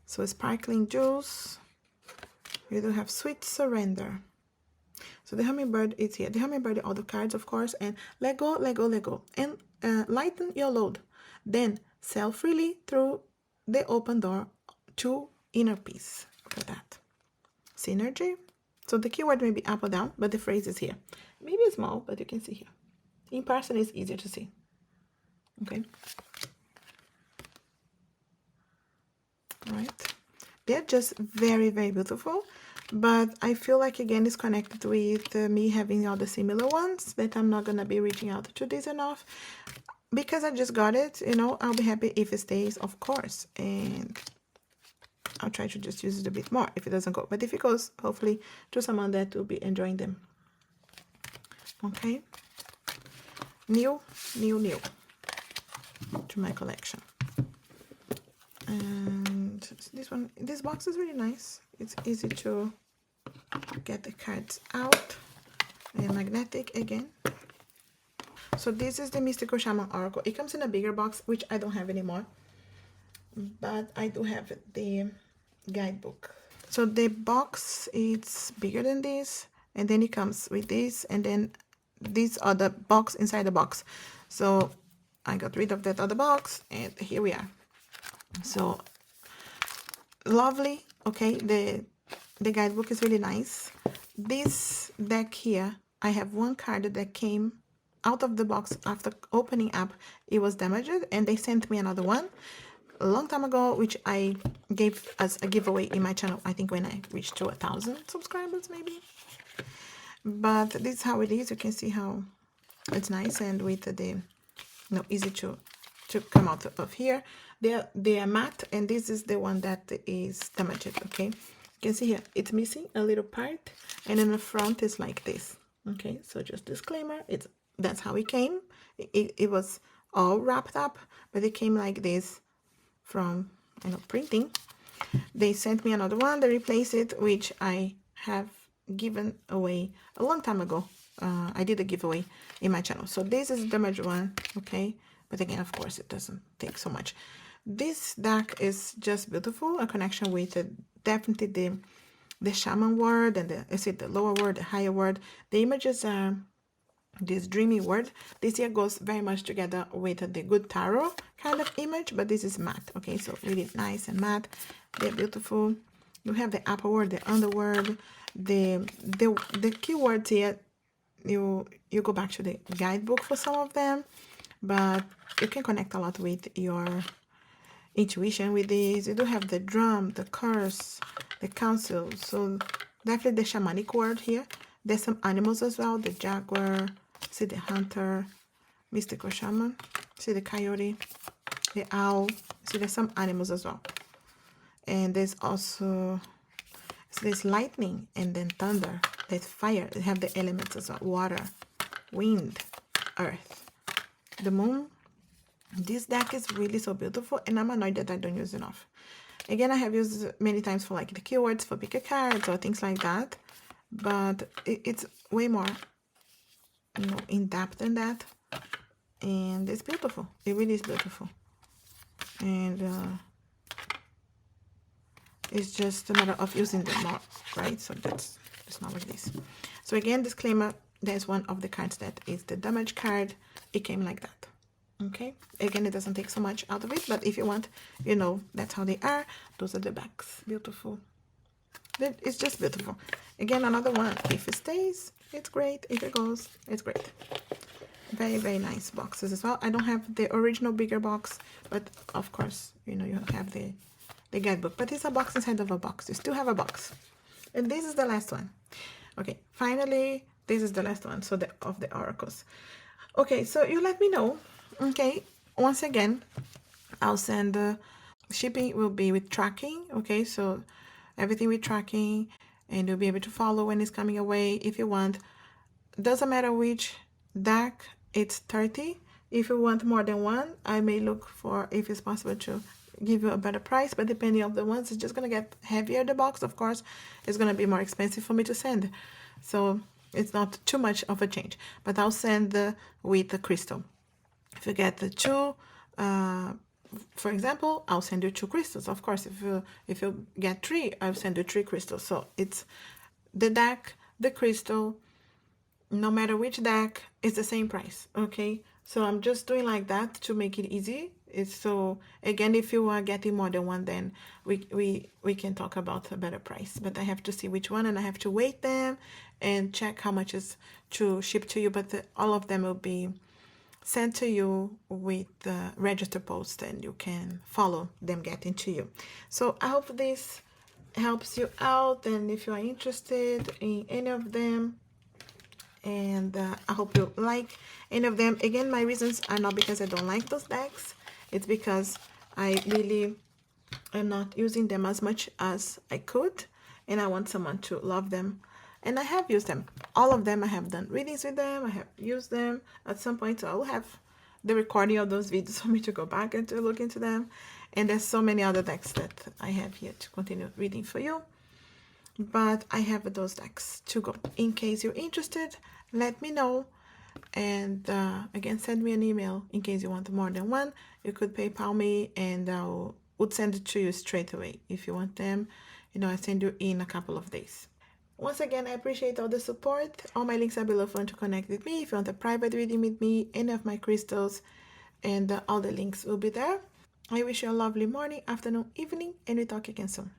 So sparkling jewels. You do have sweet surrender. So the hummingbird is here. The hummingbird are all the cards, of course. And let go, let go, let go. And lighten your load. Then sail freely through the open door to inner peace. Look at that. Synergy. So the keyword may be up or down, but the phrase is here. Maybe small, but you can see here. In person, it's easier to see. Okay. Right. They're just very, very beautiful. But I feel like, again, it's connected with me having all the similar ones, that I'm not going to be reaching out to this enough. Because I just got it, you know, I'll be happy if it stays, of course. And I'll try to just use it a bit more if it doesn't go. But if it goes, hopefully, to someone that will be enjoying them. Okay. New to my collection. And this box is really nice. It's easy to get the cards out. And magnetic again. So this is the Mystical Shaman Oracle. It comes in a bigger box, which I don't have anymore. But I do have the guidebook. So the box is bigger than this. And then it comes with this. And then these are the box inside the box. So I got rid of that other box. And here we are. So lovely. Okay, the guidebook is really nice. This deck here, I have one card that came out of the box after opening up. It was damaged, and they sent me another one a long time ago, which I gave as a giveaway in my channel, I think when I reached to 1,000 subscribers maybe. But this is how it is. You can see how it's nice, and with the easy to come out of here. They are matte, and this is the one that is damaged. Okay, you can see here it's missing a little part, and in the front is like this. Okay, so just disclaimer, that's how it came. It was all wrapped up, but it came like this from printing. They sent me another one. They replaced it, which I have given away a long time ago. I did a giveaway in my channel. So this is the damaged one, okay? But again, of course, it doesn't take so much. This deck is just beautiful. A connection with definitely the Shaman word and the lower word, the higher word. The images are this dreamy word. This here goes very much together with the good tarot kind of image, but this is matte. Okay, so really nice and matte. They're beautiful. You have the upper word, the underword, the keywords here. You go back to the guidebook for some of them, but you can connect a lot with your intuition with these. You do have the drum, the curse, the council. So definitely the shamanic word here. There's some animals as well. The jaguar, see the hunter, mystical shaman, see the coyote, the owl. See there's some animals as well. And there's also there's lightning and then thunder. There's fire. They have the elements as well. Water, wind, earth, the moon. This deck is really so beautiful, and I'm annoyed that I don't use enough. Again, I have used it many times for like the keywords for pick a cards or things like that, but it's way more in depth than that, and it's beautiful. It really is beautiful, and it's just a matter of using them more, right? So that's not like this. So again, disclaimer, there's one of the cards that is the damage card. It came like that. Okay, again, it doesn't take so much out of it, but if you want, that's how they are. Those are the backs. Beautiful. It's just beautiful. Again, another one. If it stays, it's great. If it goes, it's great. Very, very nice boxes as well. I don't have the original bigger box, but of course, you have the guidebook. But it's a box inside of a box. You still have a box. And this is the last one. Okay, finally, this is the last one. So of the oracles. Okay, so you let me know. Okay, once again, I'll send shipping will be with tracking. Okay, so everything with tracking, and you'll be able to follow when it's coming away if you want. Doesn't matter which deck, it's 30. If you want more than one, I may look for if it's possible to give you a better price, but depending on the ones, it's just gonna get heavier. The box, of course, it's gonna be more expensive for me to send, so it's not too much of a change. But I'll send with the crystal. If you get the two, for example, I'll send you 2 crystals. Of course, if you get 3, I'll send you 3 crystals. So it's the deck, the crystal, no matter which deck, it's the same price. Okay, so I'm just doing like that to make it easy. So again, if you are getting more than one, then we can talk about a better price. But I have to see which one, and I have to weight them and check how much is to ship to you. But all of them will be sent to you with the register post, and you can follow them getting to you. So I hope this helps you out, and if you are interested in any of them, and I hope you like any of them. Again, my reasons are not because I don't like those decks. It's because I really am not using them as much as I could, and I want someone to love them. And I have used them. All of them, I have done readings with them. I have used them at some point. So I will have the recording of those videos for me to go back and to look into them. And there's so many other decks that I have here to continue reading for you. But I have those decks to go. In case you're interested, let me know. And again, send me an email in case you want more than one. You could PayPal me, and I would send it to you straight away. If you want them, I send you in a couple of days. Once again, I appreciate all the support. All my links are below for you to connect with me. If you want a private reading with me, any of my crystals, and all the links will be there. I wish you a lovely morning, afternoon, evening, and we talk again soon.